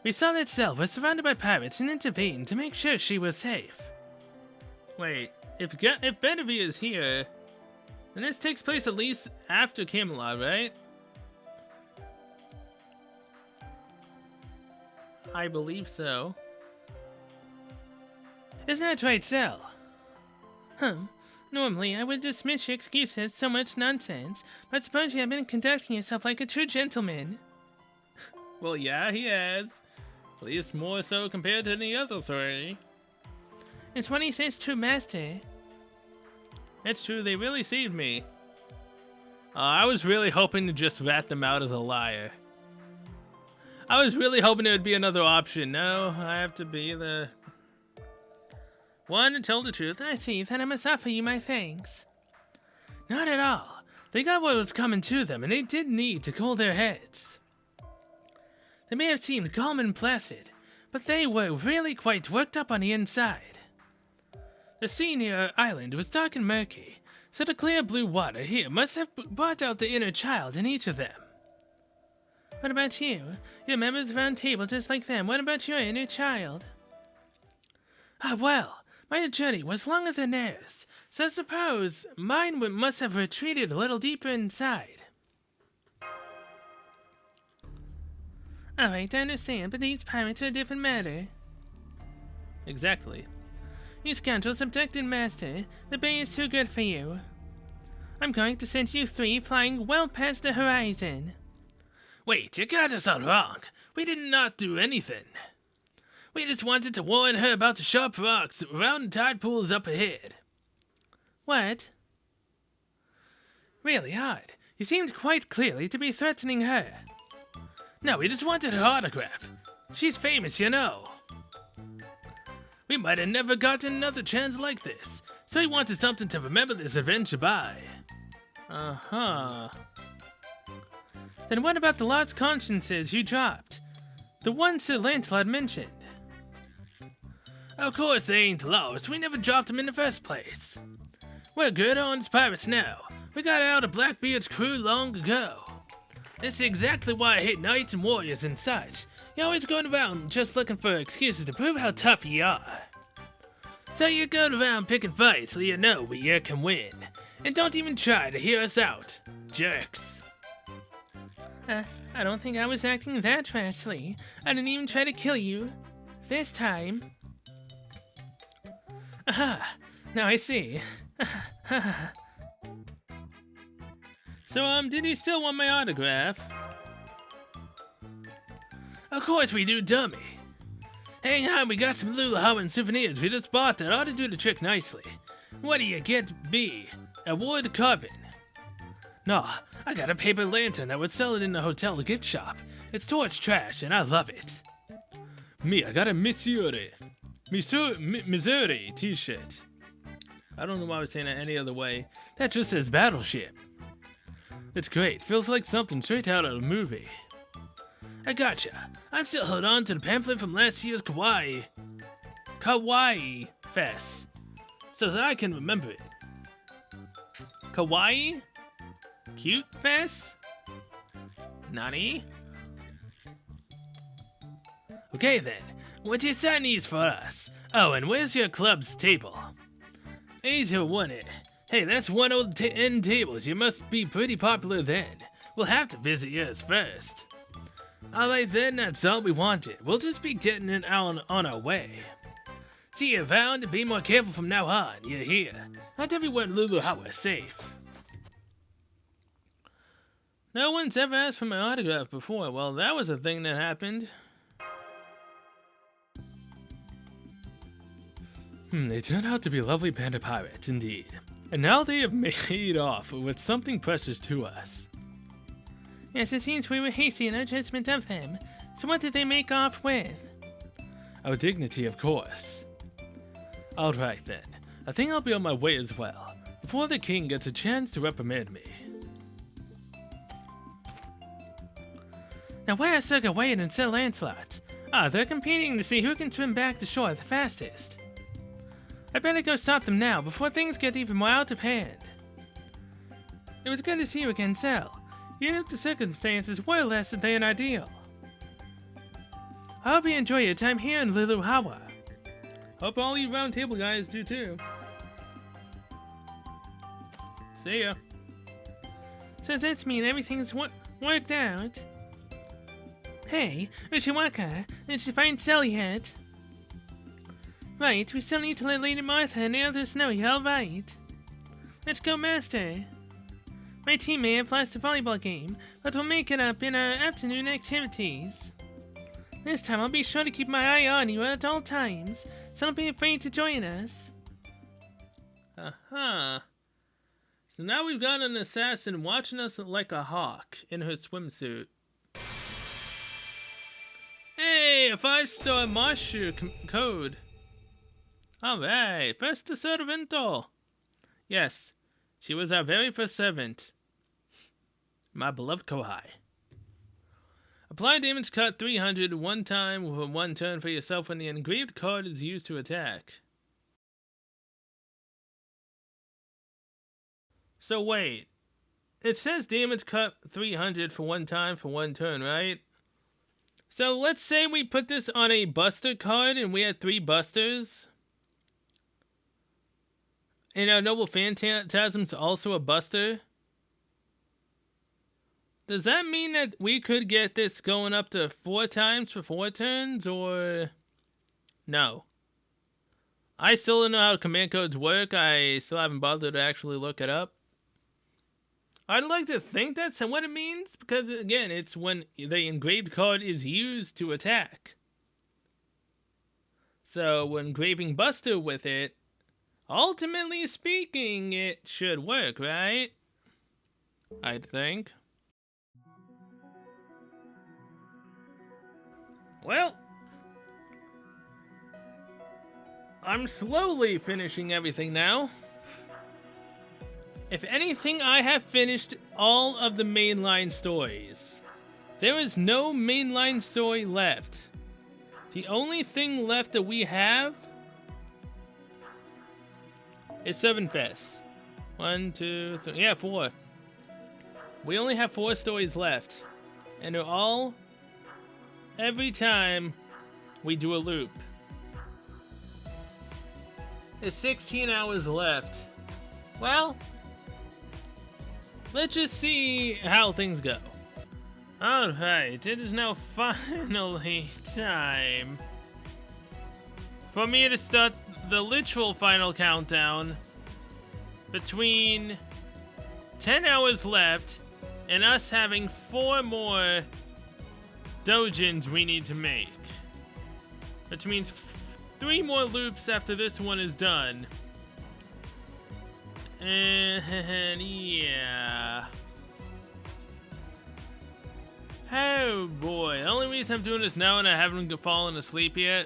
We saw that Zell was surrounded by pirates and intervened to make sure she was safe. Wait, if Benavir is here, then this takes place at least after Camelot, right? I believe so. Isn't that right, Zell? Normally, I would dismiss your excuse as so much nonsense, but suppose you have been conducting yourself like a true gentleman. Well, yeah, he has. At least more so compared to the other 3. It's what he says, true master. That's true, they really saved me. I was really hoping to just rat them out as a liar. I was really hoping there would be another option. No, I have to be the one to tell the truth. I see, then I must offer you my thanks. Not at all. They got what was coming to them, and they did need to cool their heads. They may have seemed calm and placid, but they were really quite worked up on the inside. The sea near our island was dark and murky, so the clear blue water here must have brought out the inner child in each of them. What about you? You're a member of the Round Table just like them. What about your inner child? Ah, well, my journey was longer than theirs, so I suppose mine must have retreated a little deeper inside. Alright, I understand, but these pirates are a different matter. Exactly. You scoundrels abducted Master. The bay is too good for you. I'm going to send you 3 flying well past the horizon. Wait, you got us all wrong. We did not do anything. We just wanted to warn her about the sharp rocks around tide pools up ahead. What? Really odd. You seemed quite clearly to be threatening her. No, we just wanted her autograph. She's famous, you know. We might have never gotten another chance like this, So he wanted something to remember this adventure by. Uh-huh. Then what about the lost consciences you dropped? The ones Sir Lancelot mentioned. Of course they ain't lost. We never dropped them in the first place. We're good on pirates now. We got out of Blackbeard's crew long ago. This is exactly why I hate knights and warriors and such. You're always going around just looking for excuses to prove how tough you are. So you go around picking fights so you know we can win. And don't even try to hear us out. Jerks. I don't think I was acting that rashly. I didn't even try to kill you. This time. Aha! Now I see. So, did you still want my autograph? Of course we do, dummy. Hang on, we got some Lululemon souvenirs we just bought that ought to do the trick nicely. What do you get, B? A wood carving? No, I got a paper lantern that would sell it in the hotel gift shop. It's torch trash, and I love it. Me, I got a Missouri t-shirt. I don't know why I was saying that any other way. That just says Battleship. It's great. Feels like something straight out of a movie. I gotcha. I'm still holding on to the pamphlet from last year's Kawaii Fest, so that I can remember it. Kawaii? Cute Fest? Nani? Okay then, what's your Chinese for us? Oh, and where's your club's table? Asia won it. Hey, that's one old end tables. You must be pretty popular then. We'll have to visit yours first. Alright then, that's all we wanted. We'll just be getting it on our way. See you around and be more careful from now on, you hear? Not everywhere Lulu is safe. No one's ever asked for my autograph before. Well, that was a thing that happened. They turned out to be lovely panda pirates, indeed. And now they have made off with something precious to us. Yes, it seems we were hasty in our judgment of them. So what did they make off with? Our dignity, of course. Alright then. I think I'll be on my way as well, before the king gets a chance to reprimand me. Now where are Sir Gawain and Sir Lancelot? They're competing to see who can swim back to shore the fastest. I better go stop them now, before things get even more out of hand. It was good to see you again, Sel. Even if the circumstances were less than ideal. I hope you enjoy your time here in Liluhawa. Hope all you round table guys do too. See ya. So that's mean everything's worked out? Hey, Ushiwaka, did you find Sel yet? Right, we still need to let Lady Martha and the others know you're alright. Let's go, Master. My team may have lost the volleyball game, but we'll make it up in our afternoon activities. This time I'll be sure to keep my eye on you at all times, so don't be afraid to join us. Uh-huh. So now we've got an assassin watching us like a hawk in her swimsuit. Hey, a 5-star Marshu code. Alright, first to servant. Yes, she was our very first servant. My beloved Kohai. Apply damage cut 300 one time with one turn for yourself when the engraved card is used to attack. So wait, it says damage cut 300 for one time for one turn, right? So let's say we put this on a buster card and we had 3 busters. And our Noble Phantasm's also a buster. Does that mean that we could get this going up to 4 times for 4 turns, or no? I still don't know how command codes work. I still haven't bothered to actually look it up. I'd like to think that's what it means, because again, it's when the engraved card is used to attack. So when engraving Buster with it, ultimately speaking, it should work, right? I'd think. Well, I'm slowly finishing everything now. If anything, I have finished all of the mainline stories. There is no mainline story left. The only thing left that we have is Seven Fest. 1, 2, 3, yeah, 4. We only have 4 stories left. And they're all every time we do a loop. There's 16 hours left. Well, let's just see how things go. Alright, it is now finally time for me to start the literal final countdown between 10 hours left and us having 4 more dojins we need to make. Which means 3 more loops after this one is done. And yeah. Oh boy, the only reason I'm doing this now and I haven't fallen asleep yet,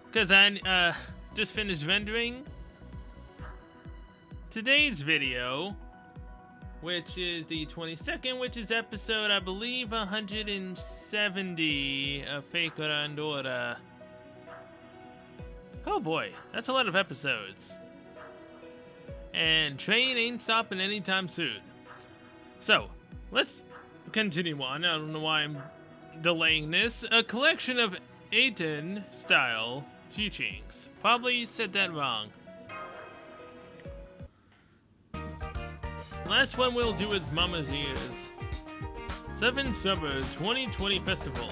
because I just finished rendering today's video, which is the 22nd, which is episode, I believe, 170 of Fake Randora. Oh boy, that's a lot of episodes. And train ain't stopping anytime soon. So, let's continue on. I don't know why I'm delaying this. A collection of Aten-style teachings. Probably said that wrong. Last one we'll do is Mama's Ears. 7 Summer 2020 Festival.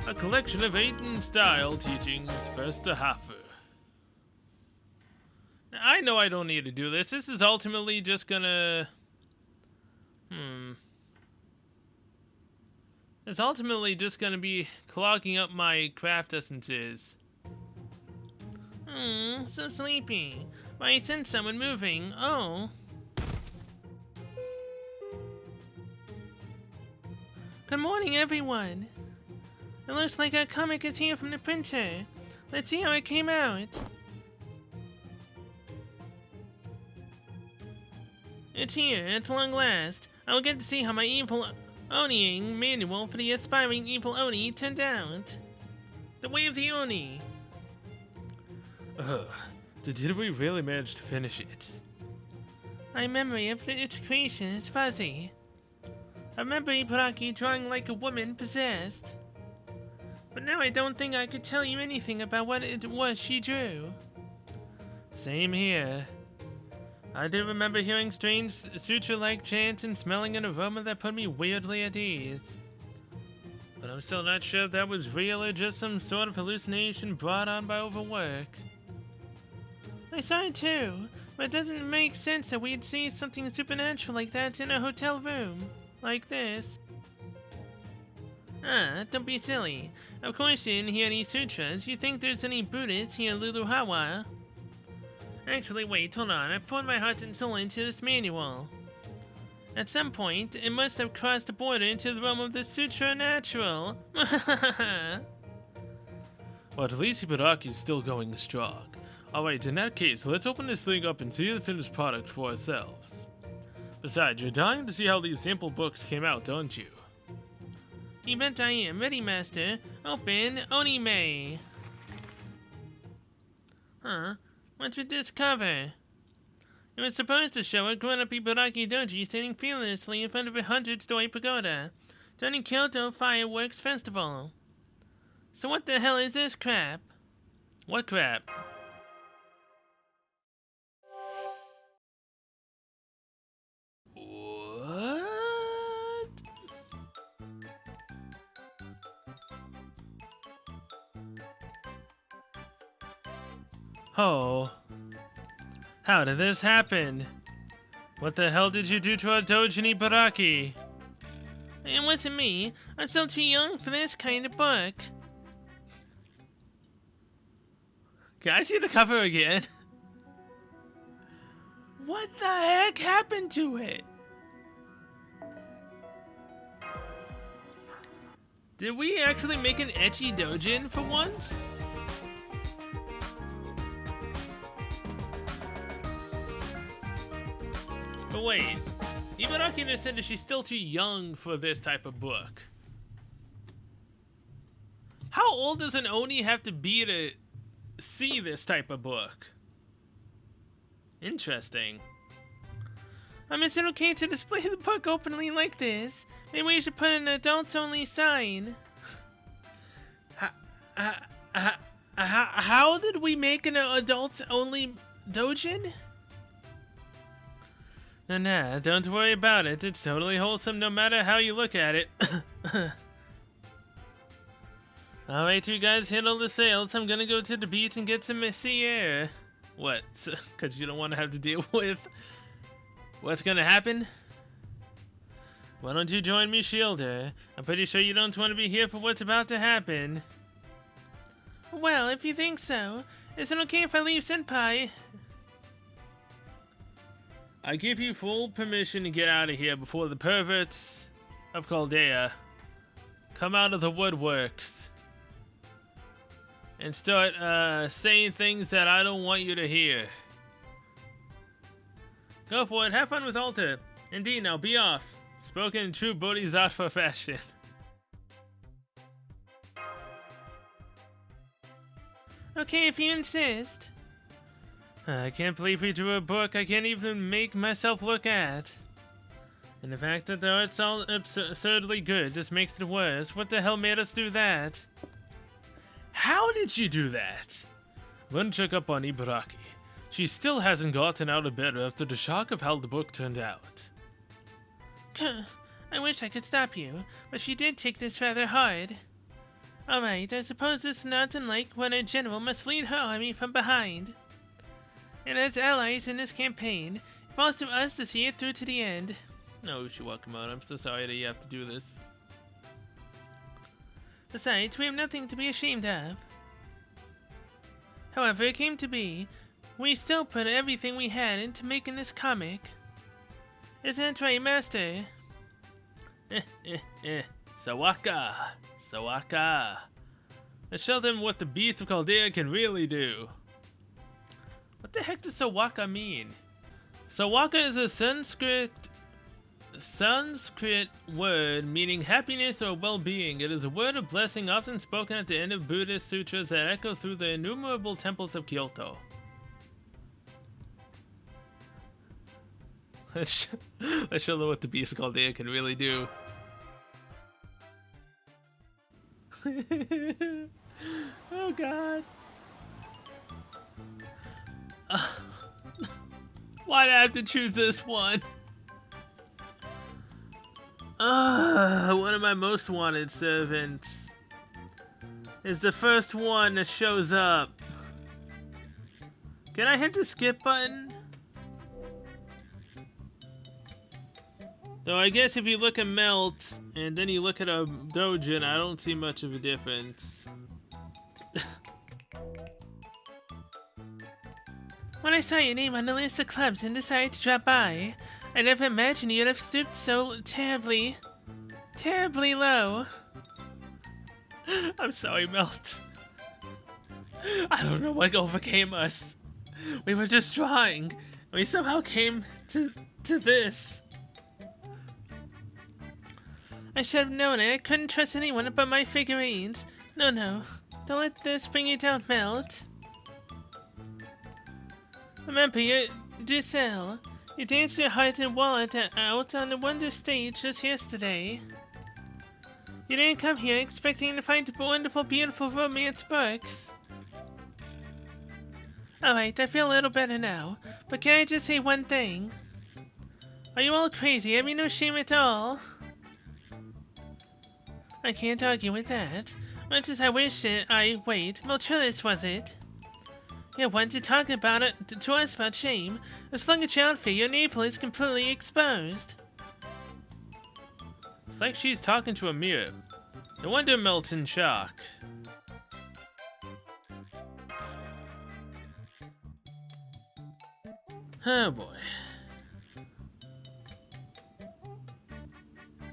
A collection of Aten-style teachings, first to Hafu. Now, I know I don't need to do this. This is ultimately just gonna... It's ultimately just gonna be clogging up my craft essences. So sleepy. Why, I sense someone moving. Oh. Good morning, everyone. It looks like our comic is here from the printer. Let's see how it came out. It's here, at long last. I will get to see how my evil Oniing manual for the aspiring evil Oni turned out. The Way of the Oni. Did we really manage to finish it? My memory of its creation is fuzzy. I remember Ibaraki drawing like a woman possessed. But now I don't think I could tell you anything about what it was she drew. Same here. I do remember hearing strange suture-like chants and smelling an aroma that put me weirdly at ease. But I'm still not sure if that was real or just some sort of hallucination brought on by overwork. I saw it too, but it doesn't make sense that we'd see something supernatural like that in a hotel room. Like this. Don't be silly. Of course you didn't hear any sutras. You think there's any Buddhists here in Luluhawa? Actually, wait, hold on. I poured my heart and soul into this manual. At some point, it must have crossed the border into the realm of the Supernatural. Well, at least Ibaraki's still going strong. Alright, in that case, let's open this thing up and see the finished product for ourselves. Besides, you're dying to see how these sample books came out, don't you? You bet I am. Ready, Master. Open Onime. Huh? What's with this cover? It was supposed to show a grown-up Ibaraki doji standing fearlessly in front of a 100-story pagoda during Kyoto Fireworks Festival. So what the hell is this crap? What crap? What? Oh. How did this happen? What the hell did you do to our Dojin Ibaraki? It wasn't me. I'm still too young for this kind of book. Can I see the cover again? What the heck happened to it? Did we actually make an ecchi Dojin for once? wait. Ibaraki just said that she's still too young for this type of book. How old does an Oni have to be to see this type of book? Interesting. Is it okay to display the book openly like this? Maybe we should put an adults-only sign. How did we make an adults-only doujin? Nah, don't worry about it. It's totally wholesome no matter how you look at it. Alright, you guys handle the sales. I'm gonna go to the beach and get some sea air. What? Because you don't want to have to deal with what's gonna happen? Why don't you join me, Shielder? I'm pretty sure you don't want to be here for what's about to happen. Well, if you think so, is it okay if I leave Senpai? I give you full permission to get out of here before the perverts of Chaldea come out of the woodworks and start saying things that I don't want you to hear. Go for it. Have fun with Alter. Indeed, now be off. Spoken in true Bodhisattva fashion. Okay, if you insist. I can't believe we drew a book I can't even make myself look at. And the fact that the art's all absurdly good just makes it worse. What the hell made us do that? How did you do that? Run check up on Ibaraki. She still hasn't gotten out of bed after the shock of how the book turned out. I wish I could stop you, but she did take this rather hard. Alright, I suppose it's not unlike when a general must lead her army from behind. And as allies in this campaign, it falls to us to see it through to the end. No, Shiwakamoto, I'm so sorry that you have to do this. Besides, we have nothing to be ashamed of. However it came to be, we still put everything we had into making this comic. Isn't that right, Master? Sawaka! Sawaka! Let's show them what the Beast of Chaldea can really do. What the heck does Sawaka mean? Sawaka is a Sanskrit word meaning happiness or well-being. It is a word of blessing often spoken at the end of Buddhist sutras that echo through the innumerable temples of Kyoto. Let's show them what the Beast of Chaldea can really do. Oh god. Why'd I have to choose this one? One of my most wanted servants is the first one that shows up. Can I hit the skip button? Though I guess if you look at Melt and then you look at a Dojin, I don't see much of a difference. When I saw your name on the list of clubs and decided to drop by, I never imagined you'd have stooped so terribly low. I'm sorry, Melt. I don't know what overcame us. We were just trying, and we somehow came to this. I should have known it. I couldn't trust anyone but my figurines. No, don't let this bring you down, Melt. Remember, you're Giselle. You danced your heart and wallet out on the Wonder Stage just yesterday. You didn't come here expecting to find wonderful, beautiful romance books. Alright, I feel a little better now, but can I just say one thing? Are you all crazy? Have you no shame at all? I can't argue with that. Much as I wish it, wait, Moltrillis was it? You want to talk about it to us about shame? As long as your outfit, your navel is completely exposed. It's like she's talking to a mirror. No wonder Melt's in shock. Oh boy.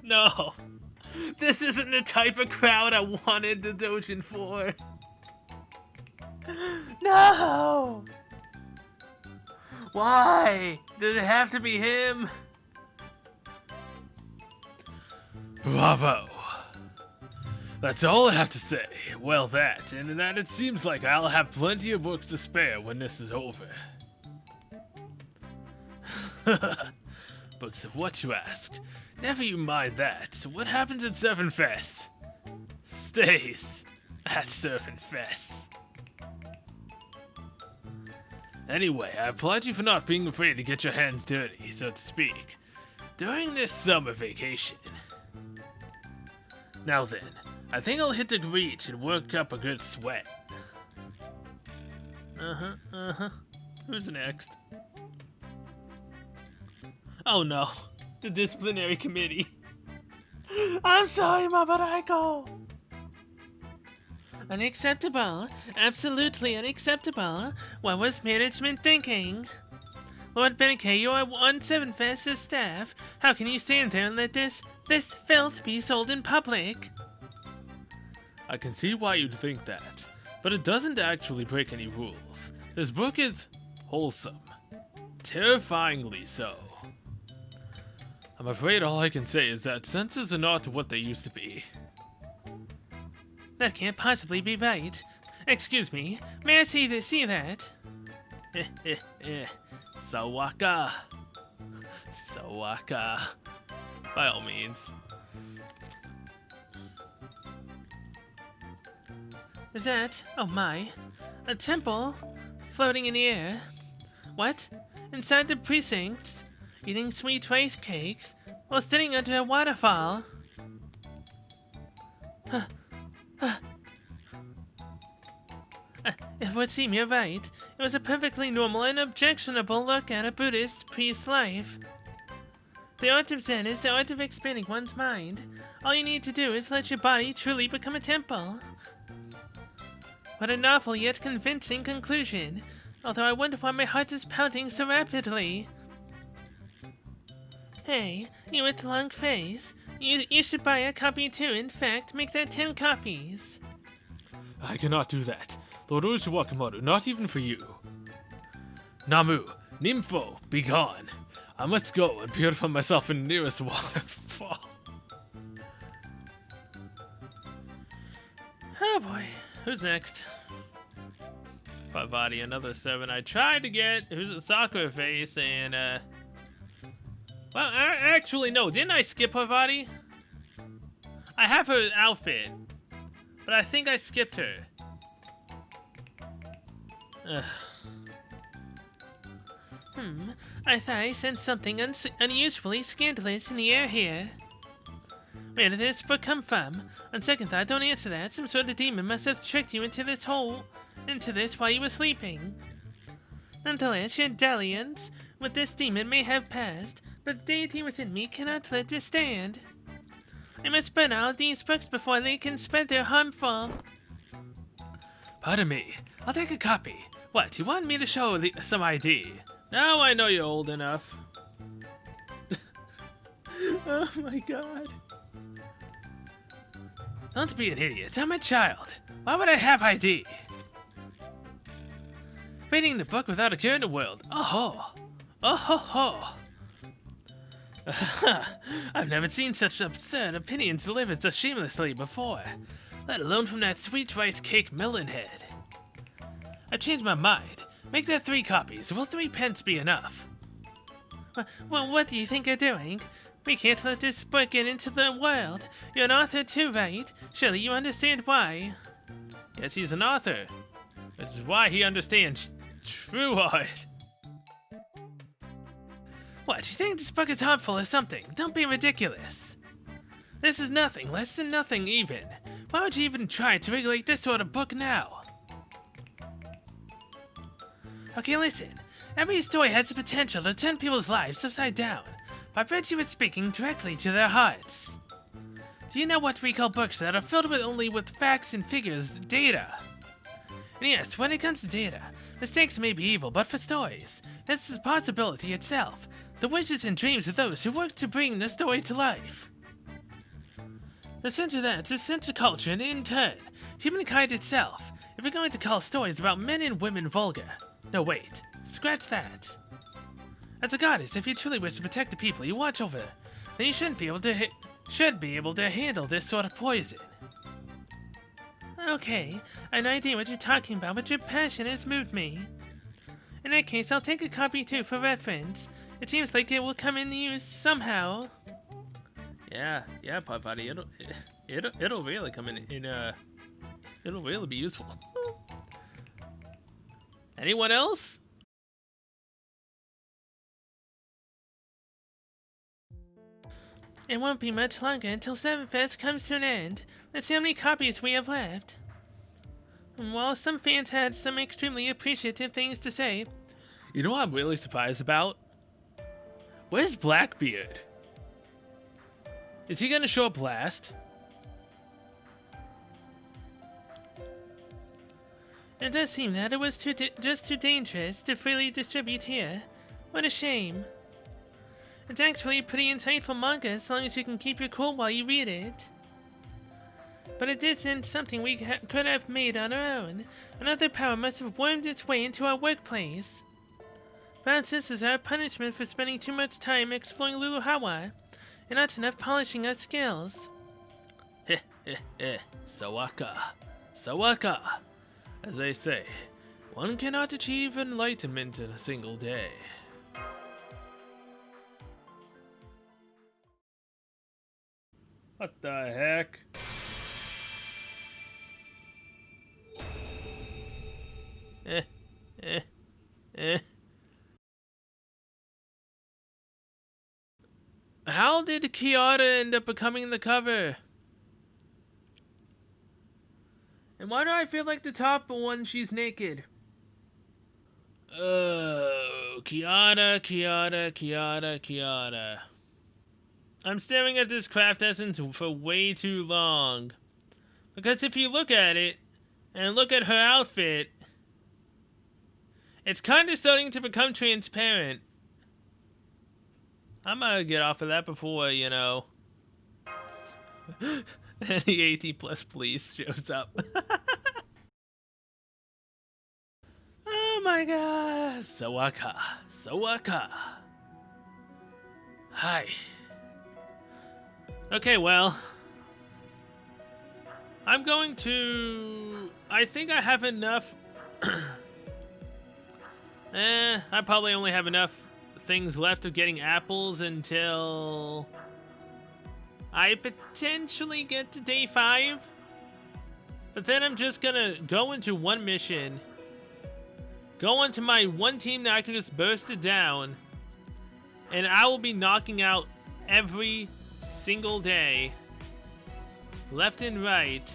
No! This isn't the type of crowd I wanted the Dojin for. No! Why? Did it have to be him? Bravo. That's all I have to say. Well, that, and that it seems like I'll have plenty of books to spare when this is over. Books of what, you ask? Never you mind that. What happens at Surfin' Fest? Stays at Surfin' Fest. Anyway, I applaud you for not being afraid to get your hands dirty, so to speak, during this summer vacation. Now then, I think I'll hit the beach and work up a good sweat. Who's next? Oh no, the disciplinary committee. I'm sorry, Mabariko. Unacceptable. Absolutely unacceptable. What was management thinking? Lord Benike, you are on 7fest's staff. How can you stand there and let this filth be sold in public? I can see why you'd think that, but it doesn't actually break any rules. This book is wholesome. Terrifyingly so. I'm afraid all I can say is that censors are not what they used to be. That can't possibly be right. Excuse me, may I see that? Sawaka. Sawaka. By all means. Is that, oh my, a temple floating in the air? What? Inside the precincts, eating sweet rice cakes while standing under a waterfall? It would seem you're right. It was a perfectly normal and objectionable look at a Buddhist priest's life. The art of Zen is the art of expanding one's mind. All you need to do is let your body truly become a temple. What a novel yet convincing conclusion. Although I wonder why my heart is pounding so rapidly. Hey, you with the long face. You should buy a copy too. In fact, make that 10 copies. I cannot do that. Lord Urushi, not even for you. Namu, Nympho, be gone. I must go and purify myself in the nearest waterfall. Oh boy. Who's next? Parvati, another 7. I tried to get who's a Sakura face and well, actually no, didn't I skip Parvati? I have her outfit, but I think I skipped her. Ugh. I thought I sensed something unusually scandalous in the air here. Where did this book come from? On second thought, don't answer that. Some sort of demon must have tricked you into this while you were sleeping. Nonetheless, your dalliance with this demon may have passed, but the deity within me cannot let this stand. I must burn all of these books before they can spread their harmful. Pardon me, I'll take a copy. What, you want me to show some ID? Now I know you're old enough. Oh my god. Don't be an idiot, I'm a child. Why would I have ID? Reading the book without a care in the world. Oh ho! Oh ho ho! I've never seen such absurd opinions delivered so shamelessly before, let alone from that sweet rice cake melon head. I changed my mind. Make that 3 copies. Will 3 pence be enough? Well, what do you think you're doing? We can't let this book get into the world. You're an author too, right? Surely you understand why. Yes, he's an author. This is why he understands true art. What, you think this book is harmful or something? Don't be ridiculous. This is nothing, less than nothing even. Why would you even try to regulate this sort of book now? Okay, listen. Every story has the potential to turn people's lives upside down, by virtue of speaking directly to their hearts. Do you know what we call books that are filled only with facts and figures, data? And yes, when it comes to data, mistakes may be evil, but for stories, this is a possibility itself. The wishes and dreams of those who work to bring the story to life. The sense of that is sense of culture, and in turn, humankind itself. If we're going to call stories about men and women vulgar, no wait, scratch that. As a goddess, if you truly wish to protect the people you watch over, then you should be able to handle this sort of poison. Okay, I have no idea what you're talking about, but your passion has moved me. In that case, I'll take a copy too for reference. It seems like it will come in use somehow. Yeah, buddy. It'll really come it'll really be useful. Anyone else? It won't be much longer until Sevenfest comes to an end. Let's see how many copies we have left. And while some fans had some extremely appreciative things to say, You know what I'm really surprised about? Where's Blackbeard? Is he gonna show up last? it does seem that it was just too dangerous to freely distribute here. What a shame. It's actually pretty insightful manga as long as you can keep your cool while you read it. But it isn't something we could have made on our own. Another power must have wormed its way into our workplace. Perhaps this is our punishment for spending too much time exploring Luluhawa, and not enough polishing our skills. Sawaka. As they say, one cannot achieve enlightenment in a single day. What the heck? How did Kiara end up becoming the cover? And why do I feel like the top one she's naked? Oh, Kiara. I'm staring at this craft essence for way too long. Because if you look at it, and look at her outfit, it's kind of starting to become transparent. I'm gonna get off of that before, the 18 plus police shows up. Oh my god. Sawaka. Hi. Okay, well, I'm going to... I think I have enough... I probably only have enough things left of getting apples until I potentially get to day 5. But then I'm just gonna go into one mission, go onto my one team that I can just burst it down, and I will be knocking out every single day, left and right.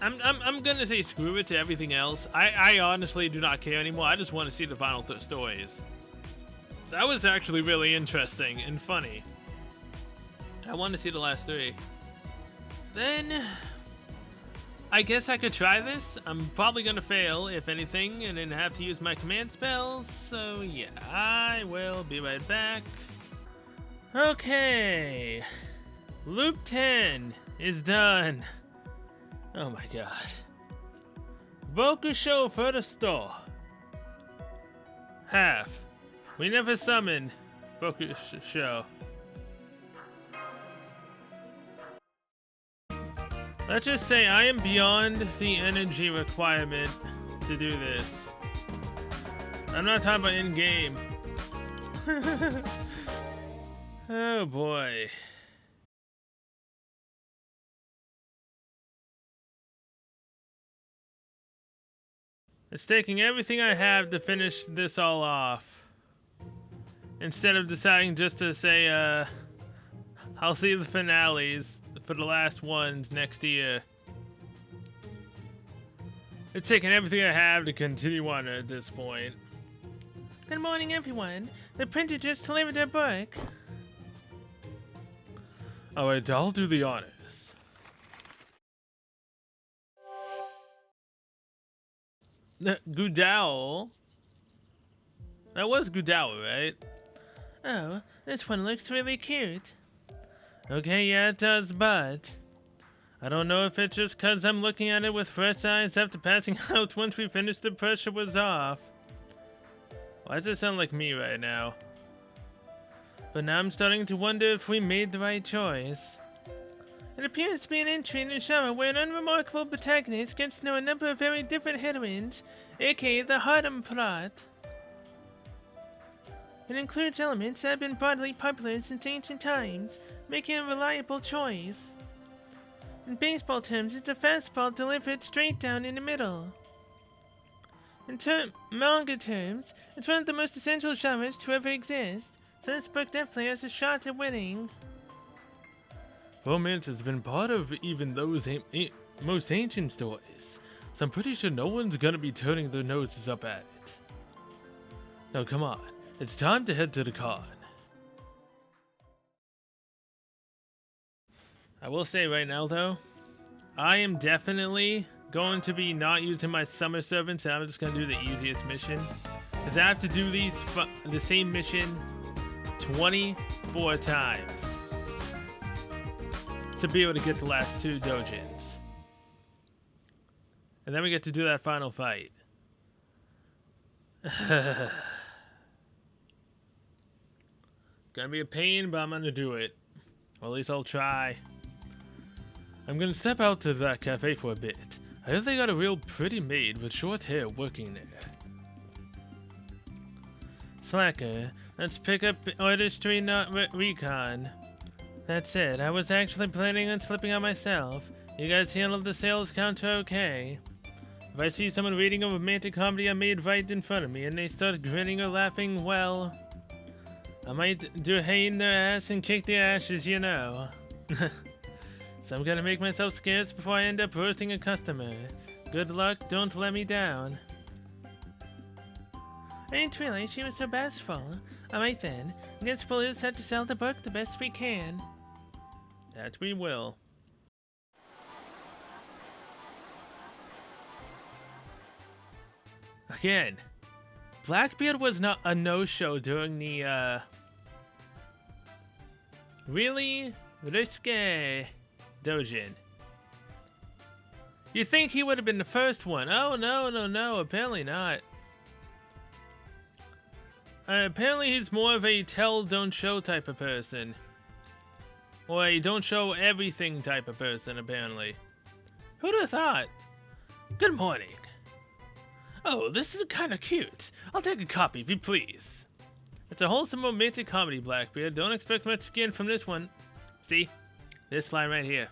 I'm gonna say screw it to everything else. I honestly do not care anymore. I just want to see the final stories. That was actually really interesting and funny. I want to see the last 3. Then I guess I could try this. I'm probably gonna fail, if anything, and then have to use my command spells. So yeah, I will be right back. Okay, loop 10 is done. Oh my god. Bokusho for the store. Half. We never summoned Bokusho. Let's just say I am beyond the energy requirement to do this. I'm not talking about in-game. Oh boy. It's taking everything I have to finish this all off. Instead of deciding just to say, I'll see the finales for the last ones next year. It's taking everything I have to continue on at this point. Good morning, everyone. The printer just delivered their book. Alright, I'll do the honors. Gudao. That was Gudao, right? Oh, this one looks really cute. Okay, yeah, it does, but I don't know if it's just because I'm looking at it with fresh eyes after passing out once we finished the pressure was off. Why does it sound like me right now? But now I'm starting to wonder if we made the right choice. It appears to be an entry in a genre where an unremarkable protagonist gets to know a number of very different heroines, aka the Harem plot. It includes elements that have been broadly popular since ancient times, making it a reliable choice. In baseball terms, it's a fastball delivered straight down in the middle. In manga terms, it's one of the most essential genres to ever exist, so this book definitely has a shot at winning. Romance has been part of even those most ancient stories, so I'm pretty sure no one's gonna be turning their noses up at it. Now come on, it's time to head to the con. I will say right now though, I am definitely going to be not using my summer servants, and I'm just gonna do the easiest mission, because I have to do the same mission 24 times to be able to get the last 2 dojins. And then we get to do that final fight. Gonna be a pain, but I'm gonna do it. Or at least I'll try. I'm gonna step out to that cafe for a bit. I heard they got a real pretty maid with short hair working there. Slacker, let's pick up artistry, not recon. That's it, I was actually planning on slipping on myself. You guys handled the sales counter okay. If I see someone reading a romantic comedy I made right in front of me and they start grinning or laughing, well, I might do hay in their ass and kick their ashes, you know. So I'm gonna make myself scarce before I end up roasting a customer. Good luck, don't let me down. I didn't realize she was so bashful. Alright then, I guess we'll just have to sell the book the best we can. That we will. Again, Blackbeard was not a no-show during the, really risque dojin. You think he would have been the first one? Oh, no, apparently not. Apparently he's more of a tell, don't show type of person. Or a don't show everything type of person, apparently. Who'd have thought? Good morning. Oh, this is kind of cute. I'll take a copy if you please. It's a wholesome romantic comedy, Blackbeard. Don't expect much skin from this one. See? This line right here.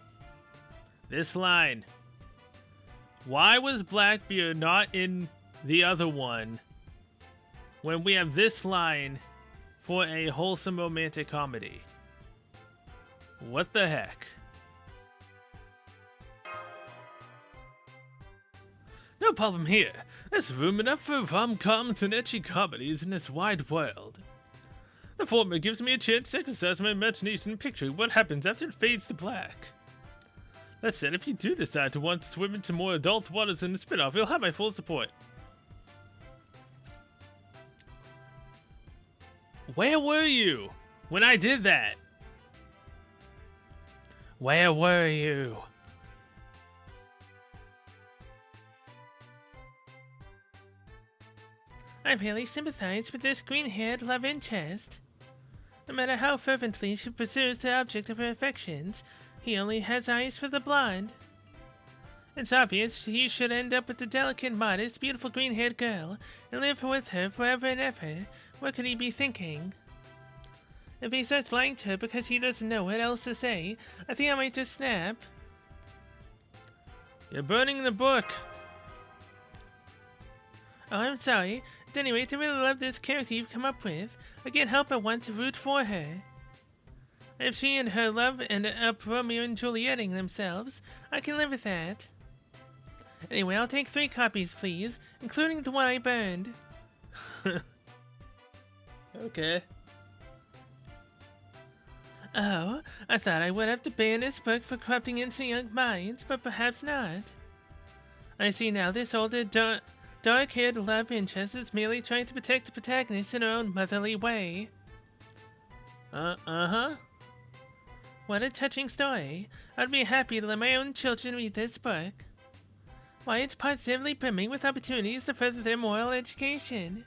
This line. Why was Blackbeard not in the other one when we have this line for a wholesome romantic comedy? What the heck? No problem here. There's room enough for rom-coms and ecchi comedies in this wide world. The former gives me a chance to exercise my imagination and picture what happens after it fades to black. That said, if you do decide to want to swim into more adult waters in the spin-off, you'll have my full support. Where were you when I did that? Where were you? I really sympathize with this green-haired love interest. No matter how fervently she pursues the object of her affections, he only has eyes for the blonde. It's obvious he should end up with the delicate, modest, beautiful green-haired girl and live with her forever and ever. What could he be thinking? If he starts lying to her because he doesn't know what else to say, I think I might just snap. You're burning the book. Oh, I'm sorry. At any rate, I really love this character you've come up with. I can't help but want to root for her. If she and her love end up Romeo and Julieting themselves, I can live with that. Anyway, I'll take 3 copies, please, including the one I burned. Okay. Oh, I thought I would have to ban this book for corrupting innocent young minds, but perhaps not. I see now this older, dark-haired love interest is merely trying to protect the protagonist in her own motherly way. Uh-huh. What a touching story. I'd be happy to let my own children read this book. Why, it's positively brimming with opportunities to further their moral education.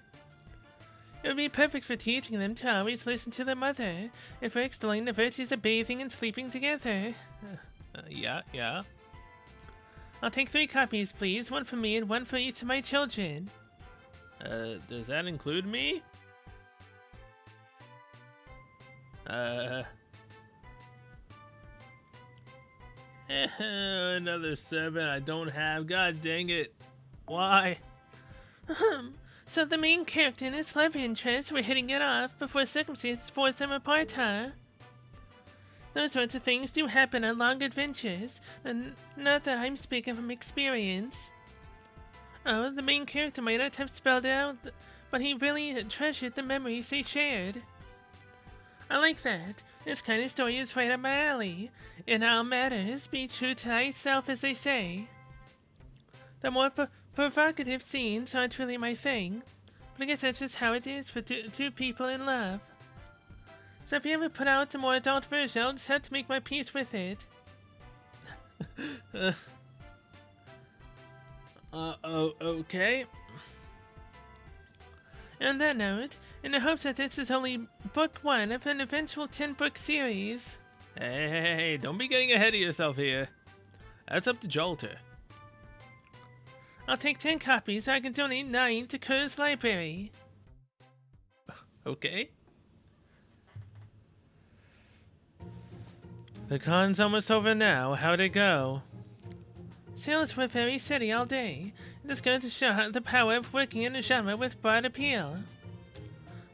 It would be perfect for teaching them to always listen to their mother, and for extolling the virtues of bathing and sleeping together. Yeah. I'll take 3 copies, please. 1 for me and 1 for each of my children. Does that include me? Another 7 I don't have. God dang it. Why? So the main character and his love interest were hitting it off before circumstances forced them apart, huh? Those sorts of things do happen on long adventures, and not that I'm speaking from experience. Oh, the main character might not have spelled out, but he really treasured the memories they shared. I like that. This kind of story is right up my alley. In all matters, be true to thyself, as they say. The more provocative scenes aren't really my thing, but I guess that's just how it is for two people in love. So if you ever put out a more adult version, I'll just have to make my peace with it. Okay. On that note, in the hopes that this is only book 1 of an eventual 10-book series. Hey, don't be getting ahead of yourself here. That's up to Jolter. I'll take 10 copies so I can donate 9 to Kerr's library. Okay. The con's almost over now. How'd it go? Sales were very steady all day. It is going to show the power of working in a genre with broad appeal.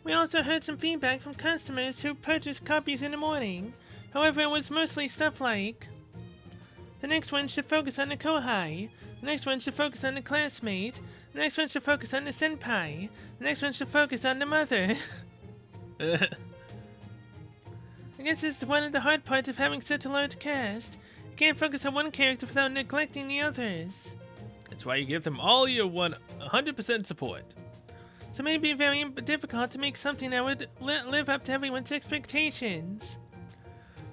We also heard some feedback from customers who purchased copies in the morning. However, it was mostly stuff like, the next one should focus on the kohai, the next one should focus on the classmate, the next one should focus on the senpai, the next one should focus on the mother. I guess it's one of the hard parts of having such a large cast. You can't focus on one character without neglecting the others. That's why you give them all your 100% support. So it may be very difficult to make something that would live up to everyone's expectations.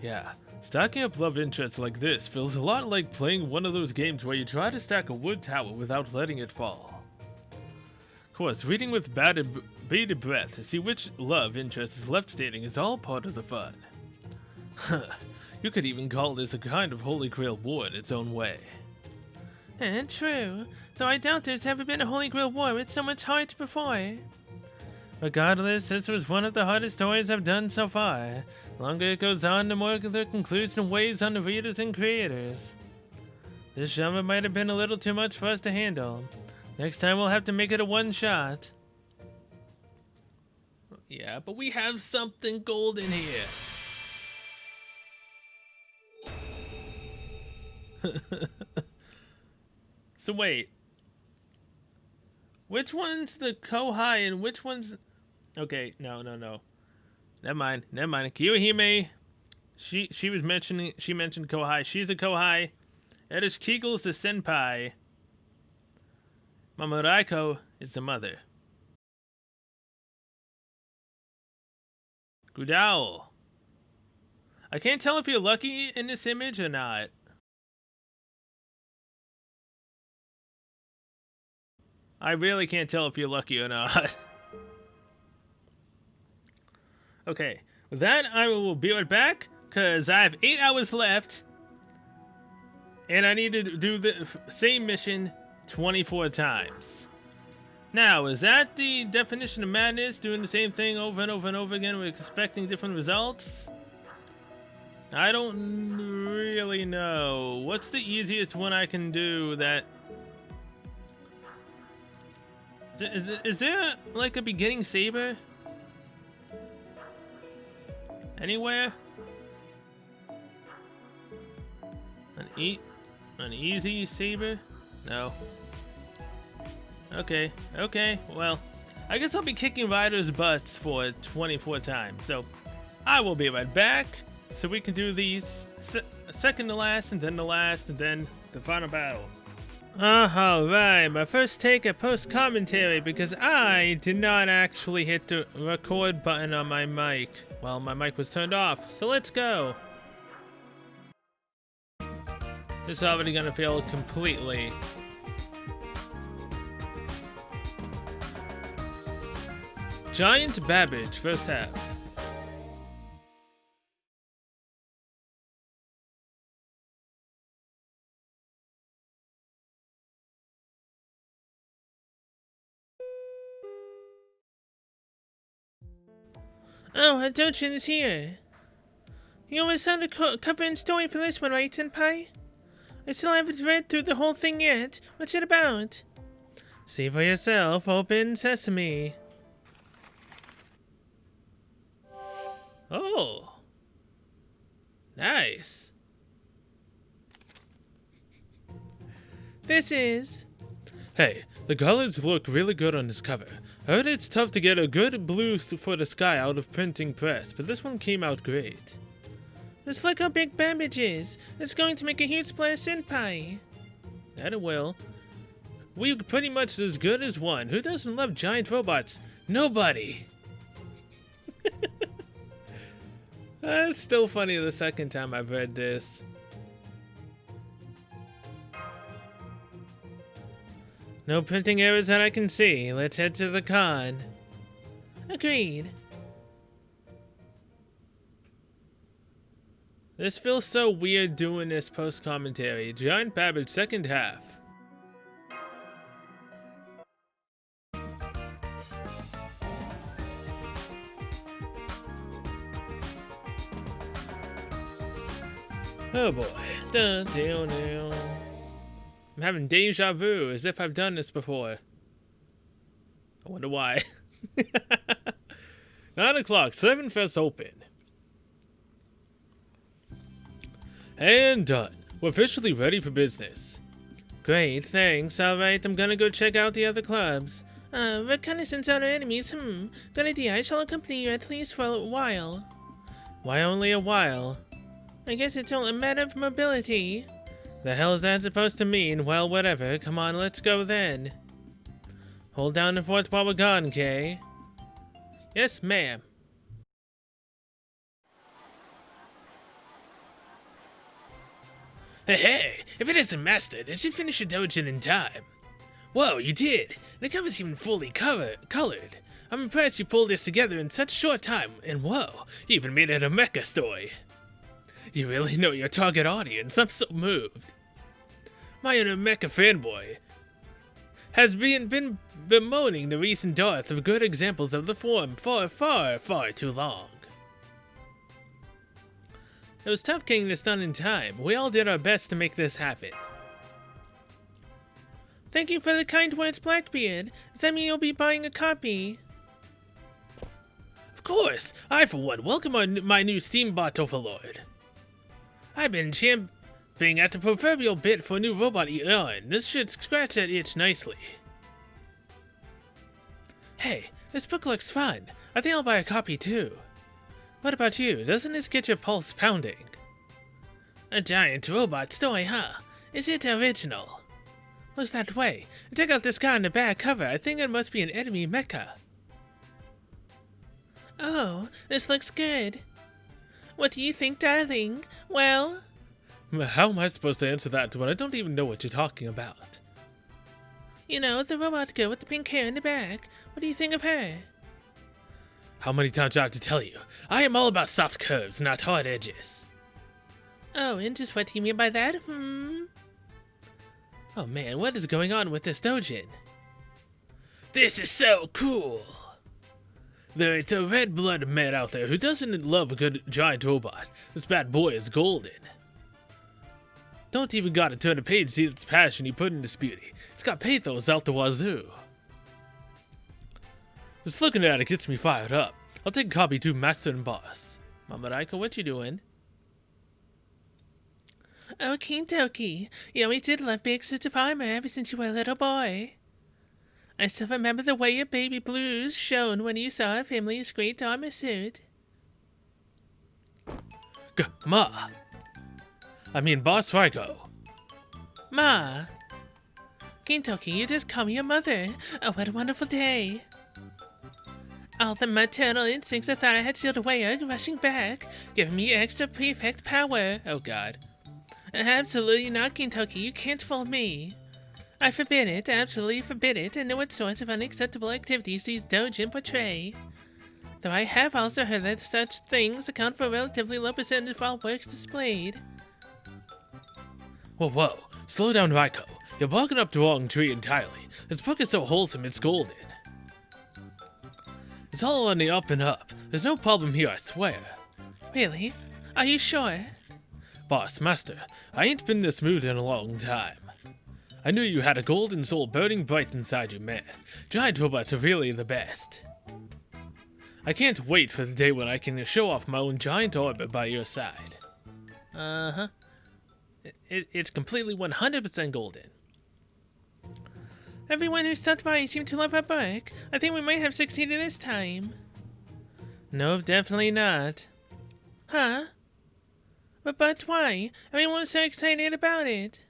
Yeah, stacking up love interests like this feels a lot like playing one of those games where you try to stack a wood tower without letting it fall. Of course, reading with bated breath to see which love interest is left standing is all part of the fun. You could even call this a kind of Holy Grail war in its own way. True, though I doubt there's ever been a Holy Grail war with so much heart before. Regardless, this was one of the hardest stories I've done so far. The longer it goes on, the more the conclusion weighs on the readers and creators. This genre might have been a little too much for us to handle. Next time we'll have to make it a one-shot. Yeah, but we have something golden here. So wait. Which one's the kohai and which one's... Okay, no. Never mind. Kiyohime, she mentioned kohai. She's the kohai. Edish Kegel's the senpai. Mama Raiko is the mother. Gudao. I can't tell if you're lucky in this image or not. I really can't tell if you're lucky or not. Okay, with that, I will be right back, because I have 8 hours left, and I need to do the same mission 24 times. Now, is that the definition of madness, doing the same thing over and over and over again, with expecting different results? I don't really know. What's the easiest one I can do that... Is there, like, a beginning saber? Anywhere? An easy saber? No. Okay, well, I guess I'll be kicking riders' butts for 24 times, so I will be right back, so we can do these second to last, and then the last, and then the final battle. Alright, my first take at post-commentary, because I did not actually hit the record button on my mic. Well, my mic was turned off, so let's go. This is already gonna fail completely. Giant Babbage, first half. Oh, a Dojin is here. You always saw the cover and story for this one, right, Senpai? I still haven't read through the whole thing yet. What's it about? See for yourself, open sesame. Oh. Nice. This is... Hey, the colors look really good on this cover. I heard it's tough to get a good blue for the sky out of printing press, but this one came out great. Just look how big Babbage is. It's going to make a huge splash, Senpai. That it will. We pretty much as good as one. Who doesn't love giant robots? Nobody! It's still funny the second time I've read this. No printing errors that I can see. Let's head to the con. Agreed. This feels so weird doing this post-commentary. Giant Babbage, second half. Oh boy. Dun, dun, dun. I'm having deja vu, as if I've done this before. I wonder why. 9 o'clock, 7 Fest open. And done. We're officially ready for business. Great, thanks. Alright, I'm gonna go check out the other clubs. Reconnaissance on our enemies, Good idea, I shall accompany you at least for a while. Why only a while? I guess it's all a matter of mobility. The hell is that supposed to mean? Well, whatever. Come on, let's go then. Hold down the fort while we're gone, Kay. Yes, ma'am. Hey, if it isn't Master, did you finish your Dojin in time? Whoa, you did! The cover's even fully colored. I'm impressed you pulled this together in such a short time, and whoa, you even made it a mecha story. You really know your target audience. I'm so moved. My inner mecha fanboy has been bemoaning the recent dearth of good examples of the form for far too long. It was tough getting this done in time. We all did our best to make this happen. Thank you for the kind words, Blackbeard. Does that mean you'll be buying a copy? Of course! I, for one, welcome my new Steambot Overlord. I've been champing at the proverbial bit for a new robot yarn. This should scratch that itch nicely. Hey, this book looks fun. I think I'll buy a copy too. What about you? Doesn't this get your pulse pounding? A giant robot story, huh? Is it original? Looks that way. Check out this guy on the back cover. I think it must be an enemy mecha. Oh, this looks good. What do you think, darling? Well? How am I supposed to answer that when I don't even know what you're talking about? You know, the robot girl with the pink hair in the back. What do you think of her? How many times do I have to tell you? I am all about soft curves, not hard edges. Oh, and just what do you mean by that? Oh man, what is going on with this Dojin? This is so cool! There's a red-blooded man out there who doesn't love a good giant robot. This bad boy is golden. Don't even gotta turn a page to see its passion he put in this beauty. It's got pathos out the wazoo. Just looking at it gets me fired up. I'll take a copy to Master and Boss. Mama Raika, what you doing? Okie dokie. You always did love big suits of armor ever since you were a little boy. I still remember the way your baby blues shone when you saw a family's great armor suit. Ma! I mean Boss Raiko. Ma! Gintoki, you just call me your mother. Oh, what a wonderful day. All the maternal instincts I thought I had sealed away are rushing back, giving me extra prefect power. Oh god. Absolutely not, Gintoki. You can't fool me. I forbid it, absolutely forbid it, and know what sorts of unacceptable activities these Dojin portray. Though I have also heard that such things account for a relatively low percentage of all works displayed. Whoa, whoa. Slow down, Raiko. You're barking up the wrong tree entirely. This book is so wholesome it's golden. It's all on the up and up. There's no problem here, I swear. Really? Are you sure? Boss, master, I ain't been this smooth in a long time. I knew you had a golden soul burning bright inside you, man. Giant robots are really the best. I can't wait for the day when I can show off my own giant orbit by your side. Uh-huh. It's completely 100% golden. Everyone who stopped by seemed to love our book. I think we might have succeeded this time. No, definitely not. Huh? But why? Everyone's so excited about it.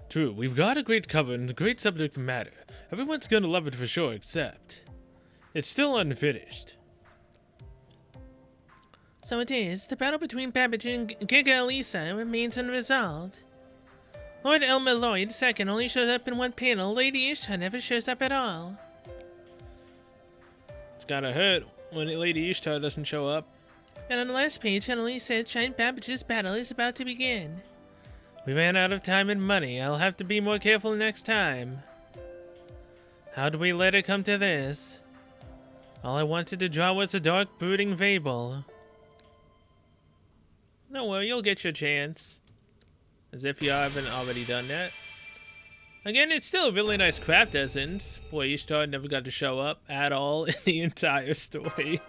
True, we've got a great cover and a great subject matter. Everyone's gonna love it for sure, except it's still unfinished. So it is. The battle between Babbage and Giga Elisa remains unresolved. Lord Elmer Lloyd II only shows up in one panel. Lady Ishtar never shows up at all. It's gotta hurt when Lady Ishtar doesn't show up. And on the last page, it only says Giant Babbage's battle is about to begin. We ran out of time and money. I'll have to be more careful next time. How do we let it come to this? All I wanted to draw was a dark, brooding fable. Don't worry, you'll get your chance. As if you haven't already done that. Again, it's still a really nice craft essence. Boy, Ishtar never got to show up at all in the entire story.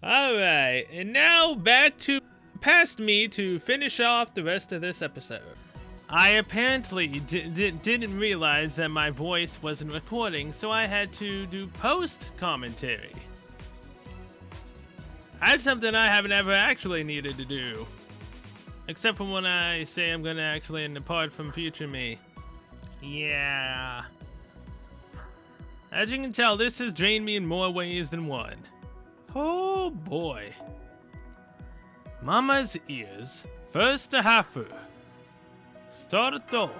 Alright, and now back to past me to finish off the rest of this episode. I apparently didn't realize that my voice wasn't recording, so I had to do post-commentary. That's something I haven't ever actually needed to do. Except for when I say I'm gonna actually depart from future me. Yeah. As you can tell, this has drained me in more ways than one. Oh boy. Mama's ears. First to Hafu. Starto.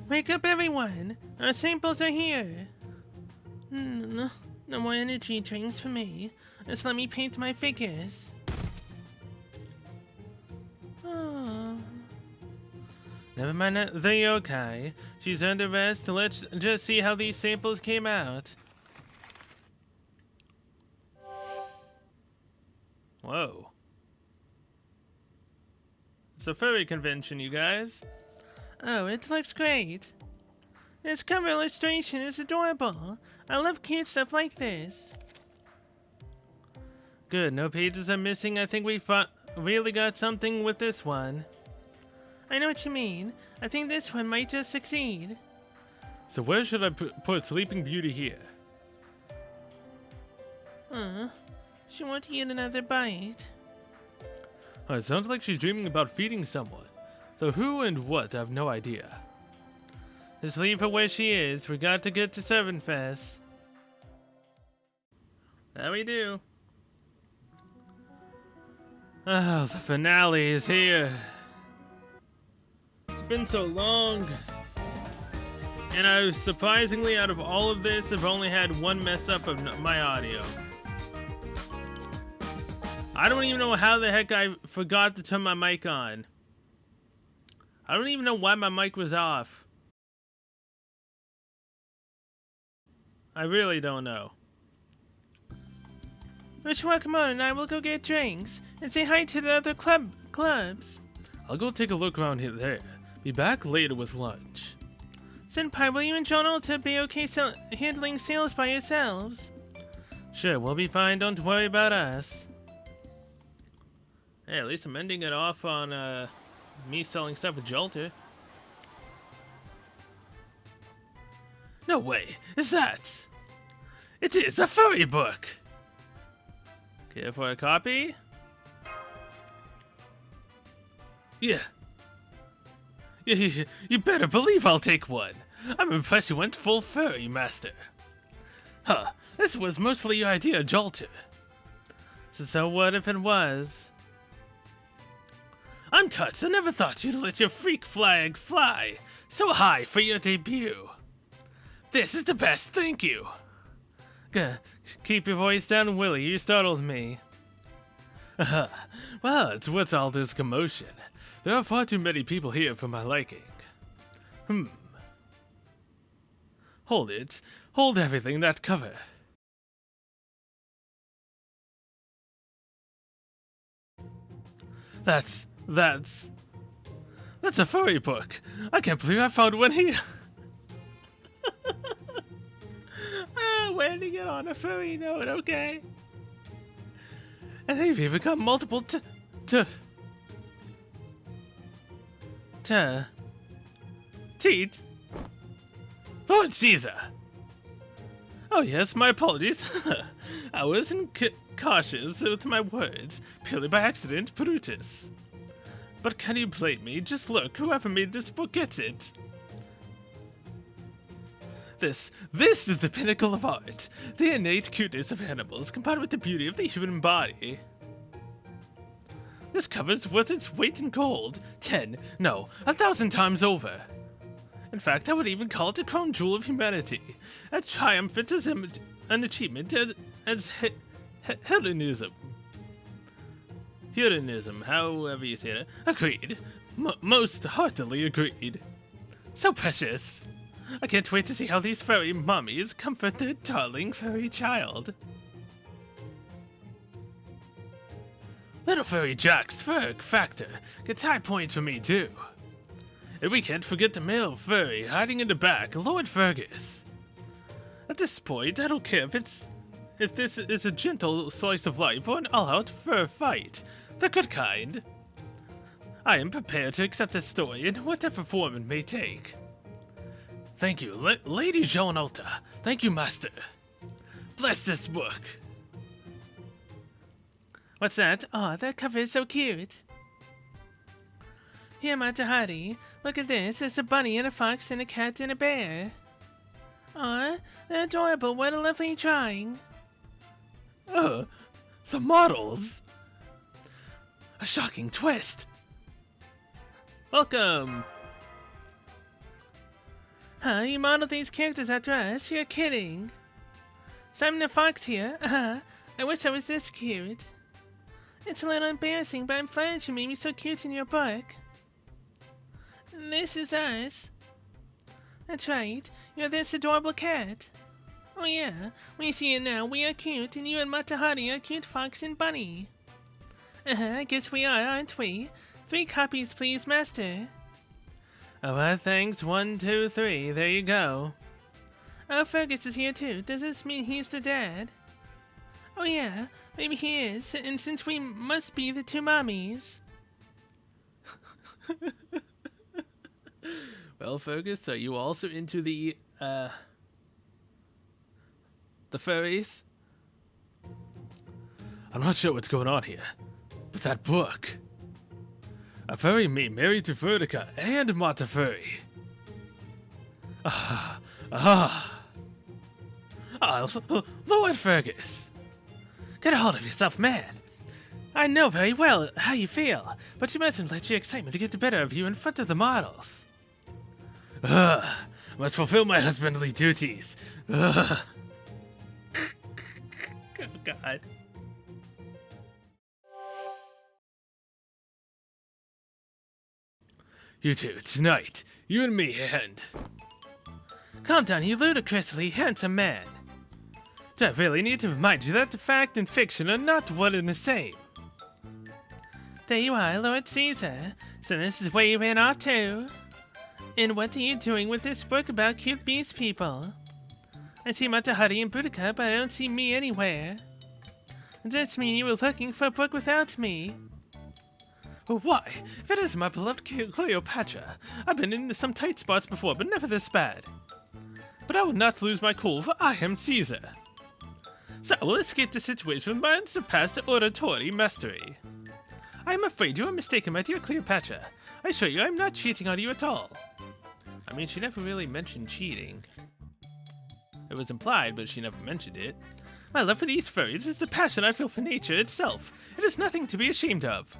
Wake up, everyone! Our samples are here! No more energy drinks for me. Just let me paint my figures. Oh. Never mind the yokai. She's under rest. Let's just see how these samples came out. Whoa. It's a furry convention, you guys. Oh, it looks great. This cover illustration is adorable. I love cute stuff like this. Good, no pages are missing. I think we really got something with this one. I know what you mean. I think this one might just succeed. So where should I put Sleeping Beauty here? She won't eat another bite. Oh, it sounds like she's dreaming about feeding someone. Though who and what, I have no idea. Just leave her where she is. We got to get to Servantfest. That we do. Oh, the finale is here. It's been so long. And I surprisingly, out of all of this, I've only had one mess up of my audio. I don't even know how the heck I forgot to turn my mic on. I don't even know why my mic was off. I really don't know. Wishwakamon and I will go get drinks and say hi to the other clubs. I'll go take a look around here there. Be back later with lunch. Senpai, will you and John Alta be okay handling sales by yourselves? Sure, we'll be fine. Don't worry about us. Hey, at least I'm ending it off on me selling stuff at Jolter. No way! Is that? It is a furry book! Care for a copy? Yeah. You better believe I'll take one. I'm impressed you went full furry, Master. Huh, this was mostly your idea, Jolter. So what if it was? I'm touched. I never thought you'd let your freak flag fly so high for your debut. This is the best, thank you. Keep your voice down, Willie. You startled me. Well, it's what's all this commotion? There are far too many people here for my liking. Hold it. Hold everything that cover. That's a furry book. I can't believe I found one here. Where to get on a furry note, okay? And they've even got multiple teeth. Lord Caesar! Oh yes, my apologies. I was cautious with my words, purely by accident, Brutus. But can you blame me? Just look, whoever made this book gets it. This is the pinnacle of art. The innate cuteness of animals combined with the beauty of the human body. This cover's worth its weight in gold. 10, no, 1,000 times over. In fact, I would even call it a crown jewel of humanity, a triumphant as an achievement as Hellenism. Huronism, however you say it. Agreed. Most heartily agreed. So precious. I can't wait to see how these furry mummies comfort their darling furry child. Little furry Jack's fur factor gets high points for me too. And we can't forget the male furry hiding in the back, Lord Fergus. At this point, I don't care if this is a gentle slice of life or an all-out fur fight, the good kind. I am prepared to accept this story in whatever form it may take. Thank you, Lady Joan Alta. Thank you, Master. Bless this book. What's that? Aw, that cover is so cute. Here, Mata Hari, look at this. It's a bunny and a fox and a cat and a bear. Aw, they're adorable. What a lovely drawing. The models. A shocking twist. Welcome. Huh, you modeled these characters after us? You're kidding. Simon the Fox here. I wish I was this cute. It's a little embarrassing, but I'm flattered you made me so cute in your book. This is us. That's right. You're this adorable cat. Oh yeah, we see it now. We are cute, and you and Mata Hari are cute fox and bunny. I guess we are, aren't we? 3 copies, please, Master. Oh, well, thanks. 1, 2, 3. There you go. Oh, Fergus is here too. Does this mean he's the dad? Oh yeah, maybe he is, and since we must be the 2 mommies. Well, Fergus, are you also into the furries? I'm not sure what's going on here, but that book. A furry me married to Vertica and Mata Furry. Lord Fergus. Get a hold of yourself, man. I know very well how you feel, but you mustn't let your excitement get the better of you in front of the models. Must fulfill my husbandly duties. Oh, God. You two, tonight, you and me, and... Calm down, you ludicrously handsome man. Do I really need to remind you that the fact and fiction are not one and the same? There you are, Lord Caesar. So this is where you ran off to. And what are you doing with this book about cute beast people? I see Mata Hari and Boudica, but I don't see me anywhere. Does this mean you were looking for a book without me? Well, why? If it is my beloved Cleopatra, I've been in some tight spots before, but never this bad. But I will not lose my cool, for I am Caesar. So I will escape the situation with my unsurpassed oratory mastery. I am afraid you are mistaken, my dear Cleopatra. I assure you I am not cheating on you at all. I mean, she never really mentioned cheating. It was implied, but she never mentioned it. My love for these furries is the passion I feel for nature itself. It is nothing to be ashamed of.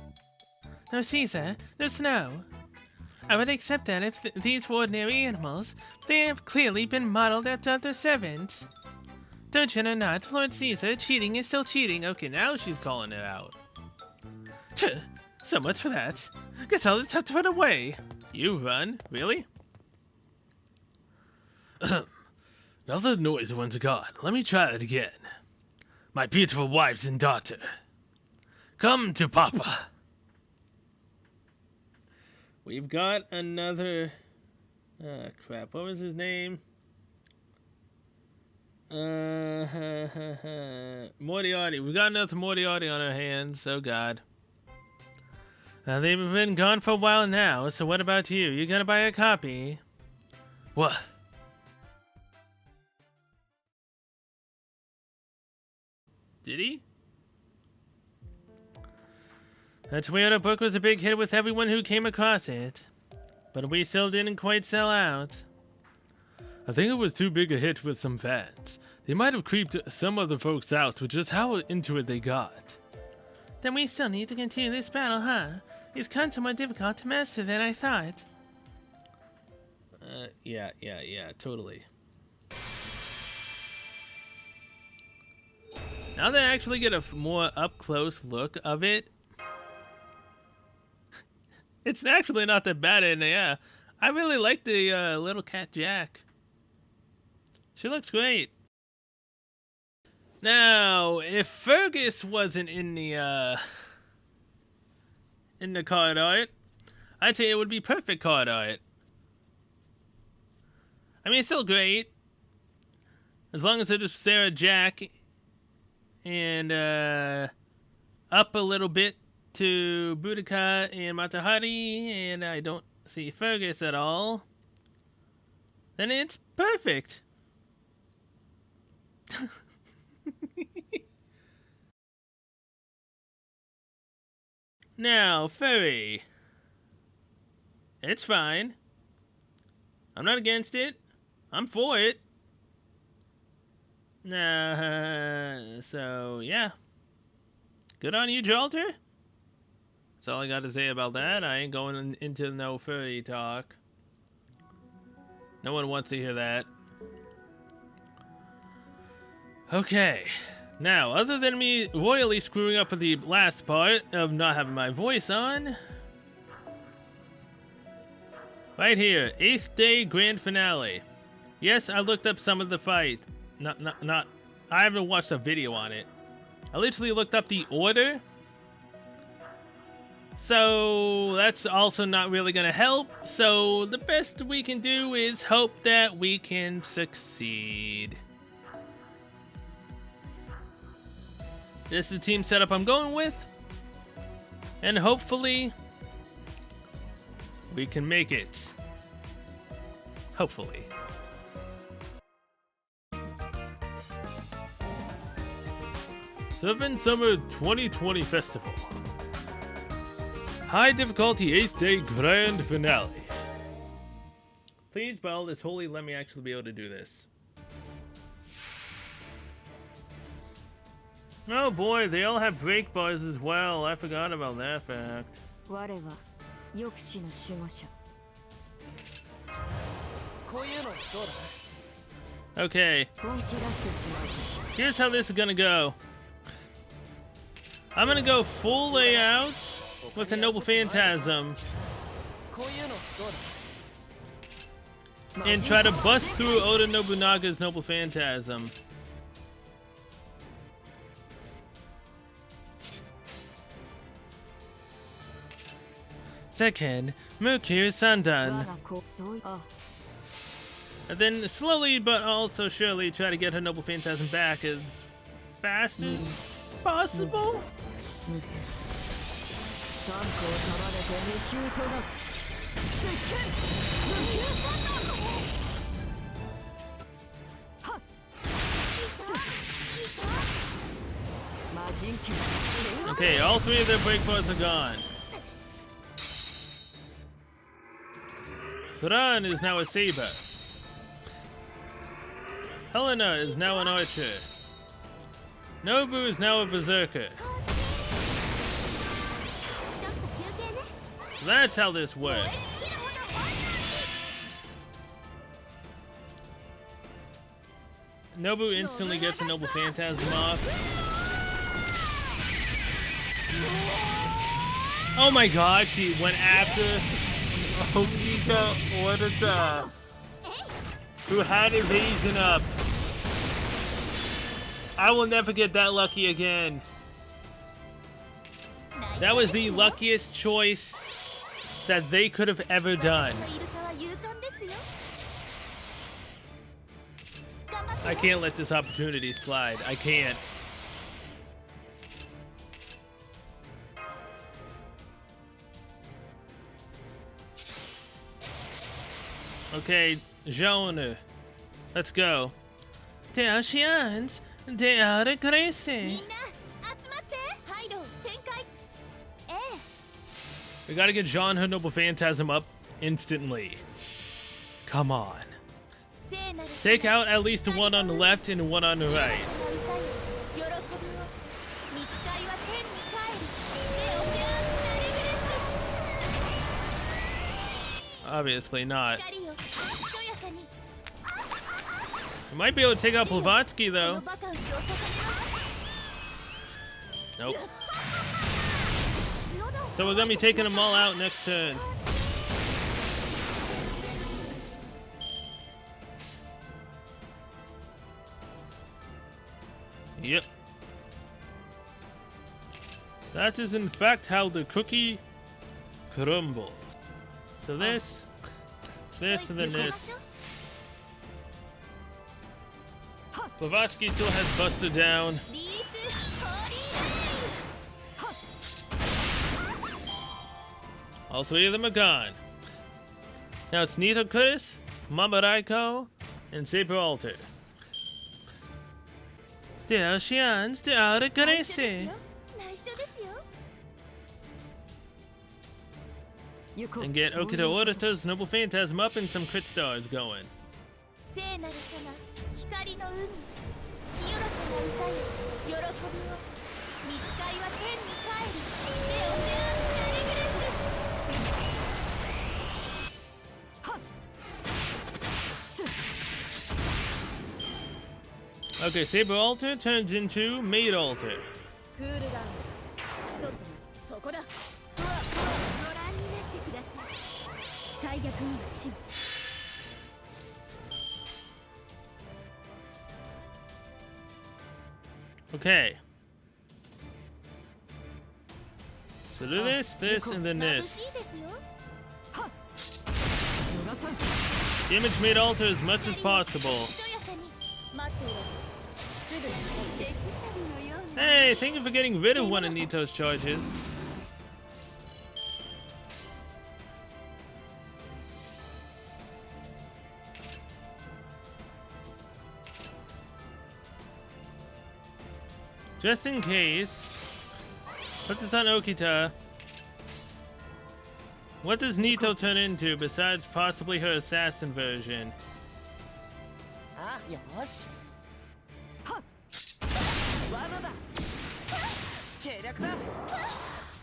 No, Caesar, there's no. I would accept that if these were ordinary animals. They have clearly been modeled after other servants. Don't you know not, Lord Caesar, cheating is still cheating. Okay, now she's calling it out. So much for that. Guess I'll just have to run away. You run? Really? Now the noise one's gone. Let me try it again. My beautiful wives and daughter. Come to Papa. We've got another... crap. What was his name? Moriarty. We've got another Moriarty on our hands. Oh, God. They've been gone for a while now, so what about you? You gonna buy a copy? What? Did he? That Toyota book was a big hit with everyone who came across it. But we still didn't quite sell out. I think it was too big a hit with some fans. They might have creeped some other folks out with just how into it they got. Then we still need to continue this battle, huh? It's kind of more difficult to master than I thought. Yeah, totally. Now that I actually get a more up-close look of it, it's actually not that bad, and yeah, I really like the little cat Jack. She looks great. Now, if Fergus wasn't in the card art, I'd say it would be perfect card art. I mean, it's still great. As long as it is Sarah Jack and up a little bit to Boudica and Mata Hari, and I don't see Fergus at all, then it's perfect. Now, furry. It's fine. I'm not against it. I'm for it. So, yeah. Good on you, Jalter. That's all I got to say about that. I ain't going into no furry talk. No one wants to hear that. Okay. Now, other than me royally screwing up with the last part of not having my voice on, right here, 8th day grand finale. Yes, I looked up some of the fight. I haven't watched a video on it. I literally looked up the order. So that's also not really gonna help. So the best we can do is hope that we can succeed. This is the team setup I'm going with, and hopefully we can make it. Hopefully. Seven Summer 2020 Festival. High difficulty 8th day grand finale. Please, by all this holy, let me actually be able to do this. Oh boy, they all have break bars as well. I forgot about that fact. Okay. Here's how this is gonna go. I'm gonna go full layout with a Noble Phantasm and try to bust through Oda Nobunaga's Noble Phantasm. Second, Mukir Sandan. And then slowly but also surely try to get her Noble Phantasm back as fast as possible. Okay, all three of their break bars are gone. Thran is now a saber. Helena is now an archer. Nobu is now a berserker. That's how this works. Nobu instantly gets a Noble Phantasm off. Oh my god, she went after Onita Orita, who had evasion up. I will never get that lucky again. That was the luckiest choice that they could have ever done. I can't let this opportunity slide. I can't. Okay, Jaune. Let's go. The oceans, they are crazy. We gotta get Jean her Noble Phantasm up instantly. Come on. Take out at least one on the left and one on the right. Obviously not. We might be able to take out Blavatsky though. Nope. So we're gonna be taking them all out next turn. Yep. That is in fact how the cookie crumbles. So this, and then this. Blavatsky still has Buster down. All three of them are gone. Now it's Nitocris, Mamaraiko, and Saber Alter. The oceans, they are crazy. And get Okita Orita's Noble Phantasm up and some crit stars going. Okay, Saber Alter turns into Maid Alter. Okay. So do this, and then this. Damage Maid Alter as much as possible. Hey, thank you for getting rid of one of Nito's charges. Just in case, put this on Okita. What does Nito turn into besides possibly her assassin version?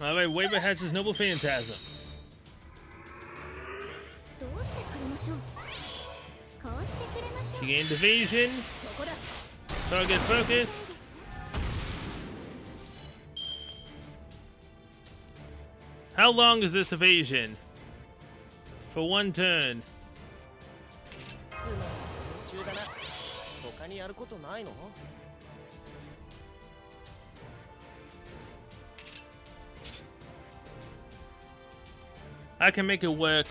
Alright, Weber has his Noble Phantasm. She gained evasion. Target focus. How long is this evasion? For one turn. I can make it work.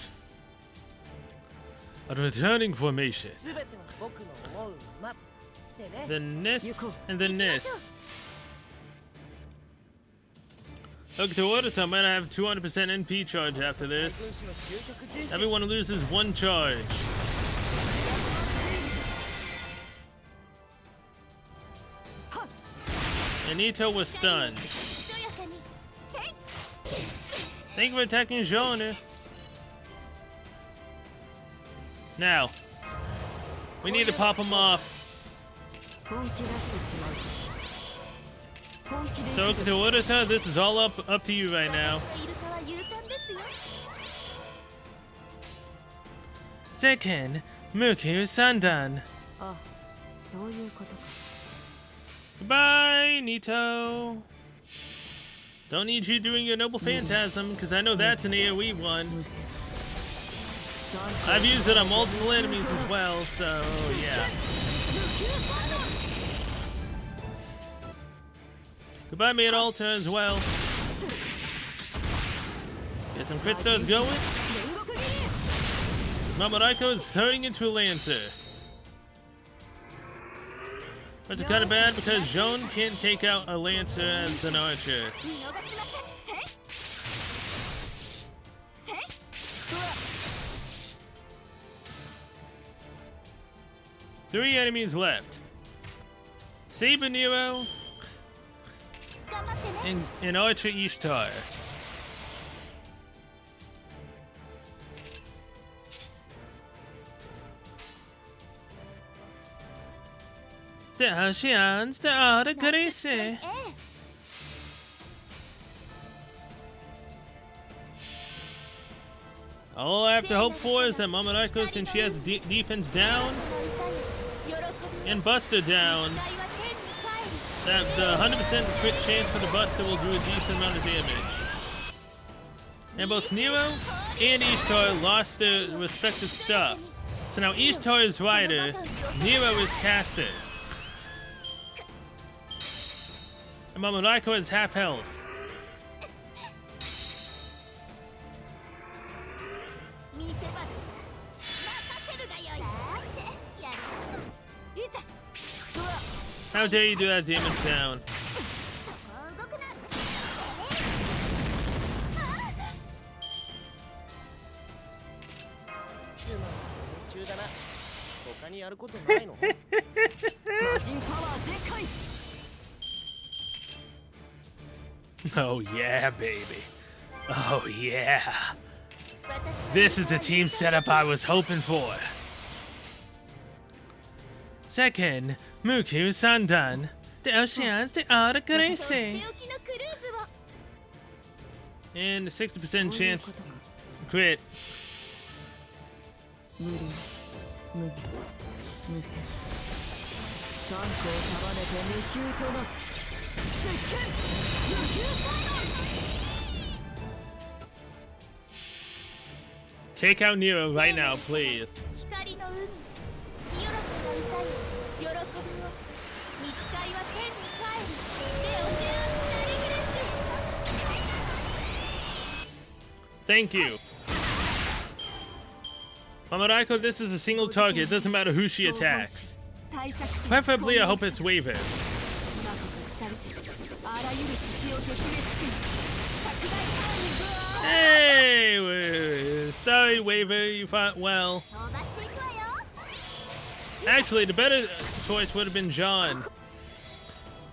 A returning formation. Then this, and then this. Okita Orita might have 200% NP charge after this. Everyone loses one charge. And Nito was stunned. Thank you for attacking Jean. Now, we need to pop him off. So, Urata, this is all up to you right now. Second, Muku Sandan. Goodbye, Nito. Don't need you doing your Noble Phantasm, because I know that's an AoE one. I've used it on multiple enemies as well, so yeah. Goodbye, Maid Alta as well. Get some crit stars going. Mamoraiko is turning into a Lancer. Which is kind of bad because Joan can't take out a Lancer as an archer. Three enemies left. Saber Nero and Archer Ishtar. The Oceans, the Art of Grace. All I have to hope for is that Mamoraiko, since she has defense down and Buster down, that the 100% crit chance for the Buster will do a decent amount of damage. And both Nero and Ishtar lost their respective stuff. So now Ishtar is Rider, Nero is Caster. And Mamoraiko is half health. How dare you do that damage down? Oh yeah, baby. Oh yeah. This is the team setup I was hoping for. Second, Muku Sandan. The Oceans, the Art of Grace. And a 60% chance crit. Take out Nero right now, please. Thank you. Mamoraiko, this is a single target. It doesn't matter who she attacks. Preferably, I hope it's Waver. Hey! Sorry, Waver, you fought well. Actually, the better choice would have been Jean.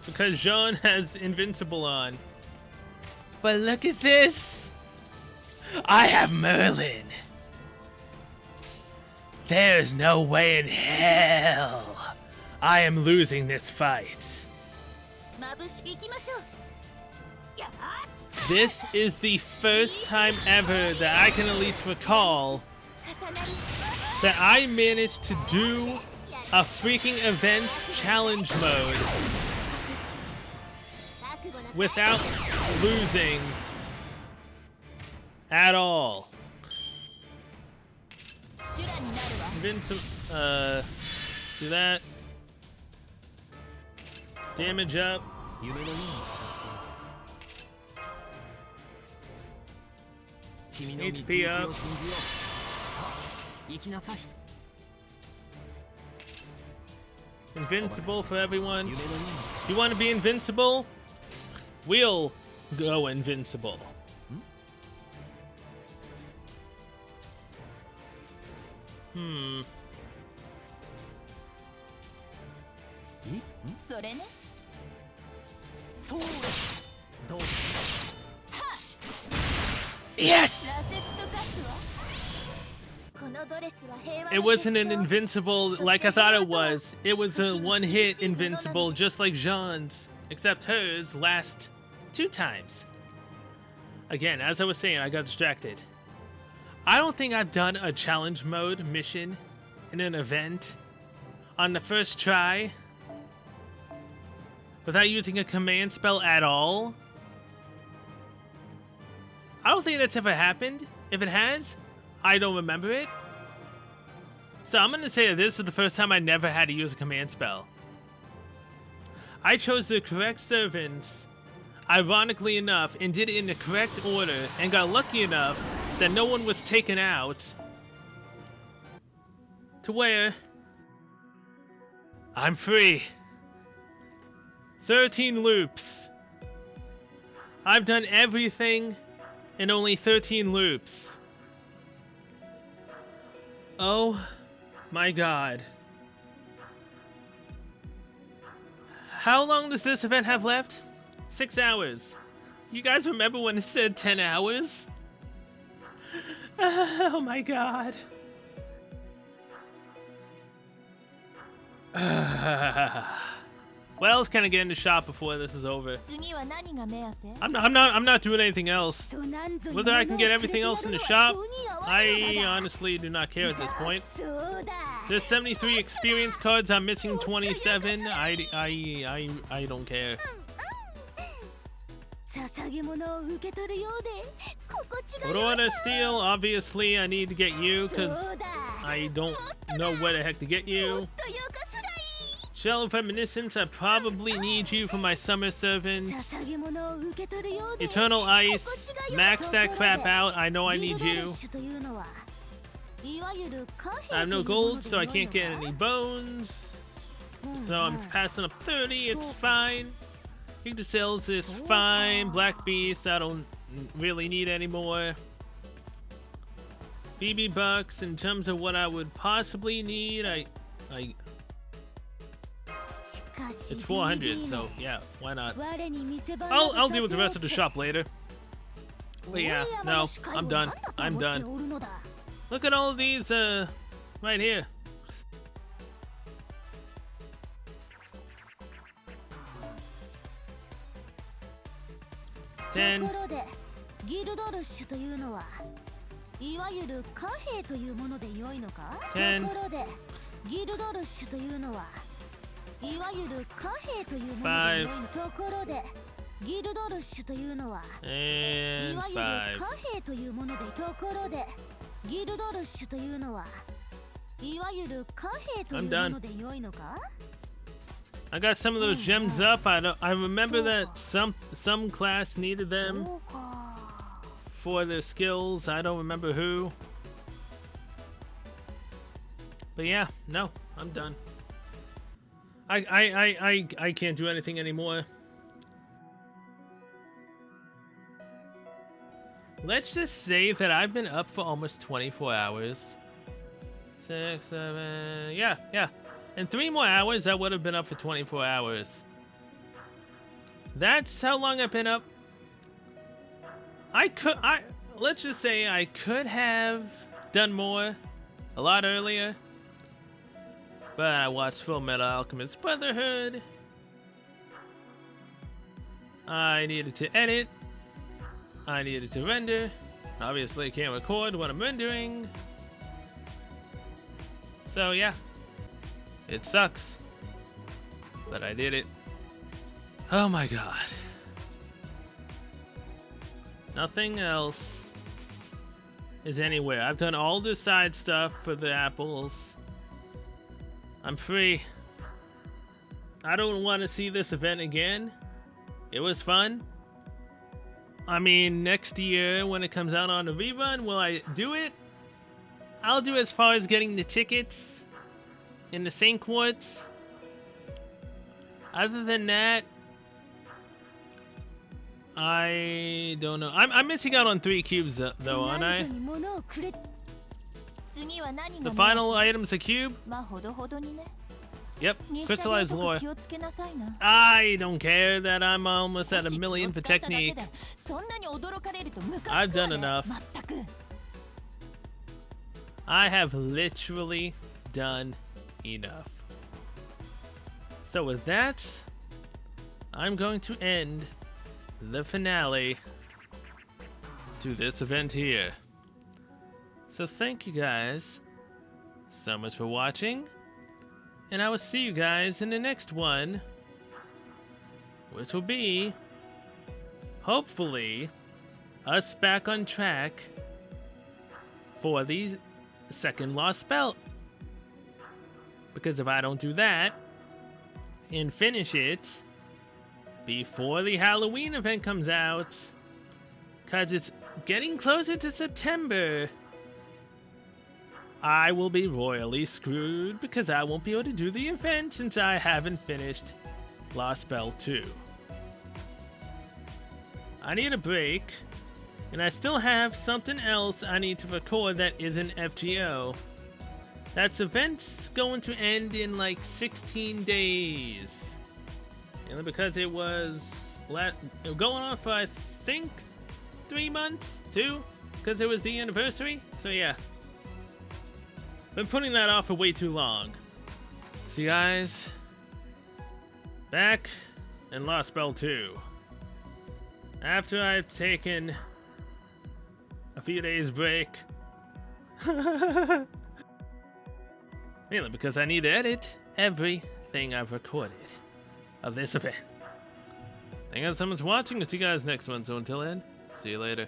Because Jean has Invincible on. But look at this! I have Merlin! There's no way in hell I am losing this fight. This is the first time ever that I can at least recall that I managed to do a freaking events challenge mode without losing at all. Do that. Damage up. HP up. Invincible for everyone. You want to be invincible? We'll go invincible. そうどうぞ Yes! 羅刹と化すわこのドレスは平和の It wasn't an 結晶 invincible like I thought it was. It was a one-hit invincible, just like Jean's, except hers lasts 2 times. Again, as I was saying, I got distracted. I don't think I've done a challenge mode mission in an event on the first try without using a command spell at all. I don't think that's ever happened. If it has, I don't remember it. So I'm gonna say that this is the first time I never had to use a command spell. I chose the correct servants, ironically enough, and did it in the correct order, and got lucky enough that no one was taken out to where I'm free. 13 loops. I've done everything in only 13 loops. Oh my god. How long does this event have left? 6 hours. You guys remember when it said 10 hours? Oh my god. Well, let's kind of get in the shop before this is over. 次は何が目当て I'm not doing anything else. となんぞに Whether I can get everything else in the shop, 物を証人は我 I 々だ honestly do not care at this point. そうだ There's 73 experience cards. I'm missing 27. I don't care. 捧げ物を受け取るようで心地が良い Aurora Steel, obviously I need to get you そ because うだ I don't know where the heck to get も you. っとよこすがいい Shell of Reminiscence, I probably need you for my summer servants. 捧げ物を受け取るようで Eternal Ice, 心地が良い max that crap out. I know I ギ need ルドラ you. ッシュというのはいわゆる貨幣 I have no というもの gold, で so I 良い can't の get か any bones. So I'm passing up 30. It's fine. Yggdrasil's is fine. Black Beast, I don't really need anymore. BB Bucks, in terms of what I would possibly need, it's 400, so yeah, why not? I'll deal with the rest of the shop later. But yeah, no, I'm done. I'm done. Look at all of these, right here. Ten. ところでギルドルッシュというのはいわゆる貨幣というもので良いのか10ところでギルドルッシュというのはいわゆる貨幣というもので良いのところでギルドルッシュというのはい And わゆる 5. 貨幣というものでところでギルドルッシュというのはいわゆる貨幣というもので良いのか I got some of those gems up. I remember that some class needed そ them うか for their skills. I don't remember who. But yeah, no, I'm done. I can't do anything anymore. Let's just say that I've been up for almost 24 hours. 6, 7, yeah. In 3 more hours, I would have been up for 24 hours. That's how long I've been up. Let's just say I could have done more a lot earlier. But I watched Full Metal Alchemist Brotherhood. I needed to edit. I needed to render. Obviously, I can't record what I'm rendering. So yeah. It sucks. But I did it. Oh my god. Nothing else is anywhere. I've done all the side stuff for the apples. I'm free. I don't want to see this event again. It was fun. I mean, next year when it comes out on the rerun, will I do it? I'll do as far as getting the tickets in the St. Quartz. Other than that, I don't know. I'm missing out on 3 cubes though, aren't I? 物をくれ次は何が The final item's a cube? まあほどほどにね Yep, 日射 crystallized 病 lore. とか気をつけなさいな I don't care that I'm almost at 少 a し気を million per 使っただけ technique. でそんなに驚かれるとムカつく I've わ done ね enough. まったく I have literally done enough. So with that, I'm going to end the finale to this event here. So thank you guys so much for watching, and I will see you guys in the next one, which will be, hopefully, us back on track for the second lost belt. Because if I don't do that and finish it before the Halloween event comes out, because it's getting closer to September, I will be royally screwed because I won't be able to do the event since I haven't finished Lost Belt 2. I need a break, and I still have something else I need to record that isn't FGO. That event's going to end in like 16 days. And because it was going on for, I think, 3 months? 2? Because it was the anniversary? So yeah. Been putting that off for way too long. See you guys back in Lost Belt 2. After I've taken a few days break. Mainly because I need to edit everything I've recorded of this event. Thank you guys so much for watching. I'll see you guys next one. So until then, see you later.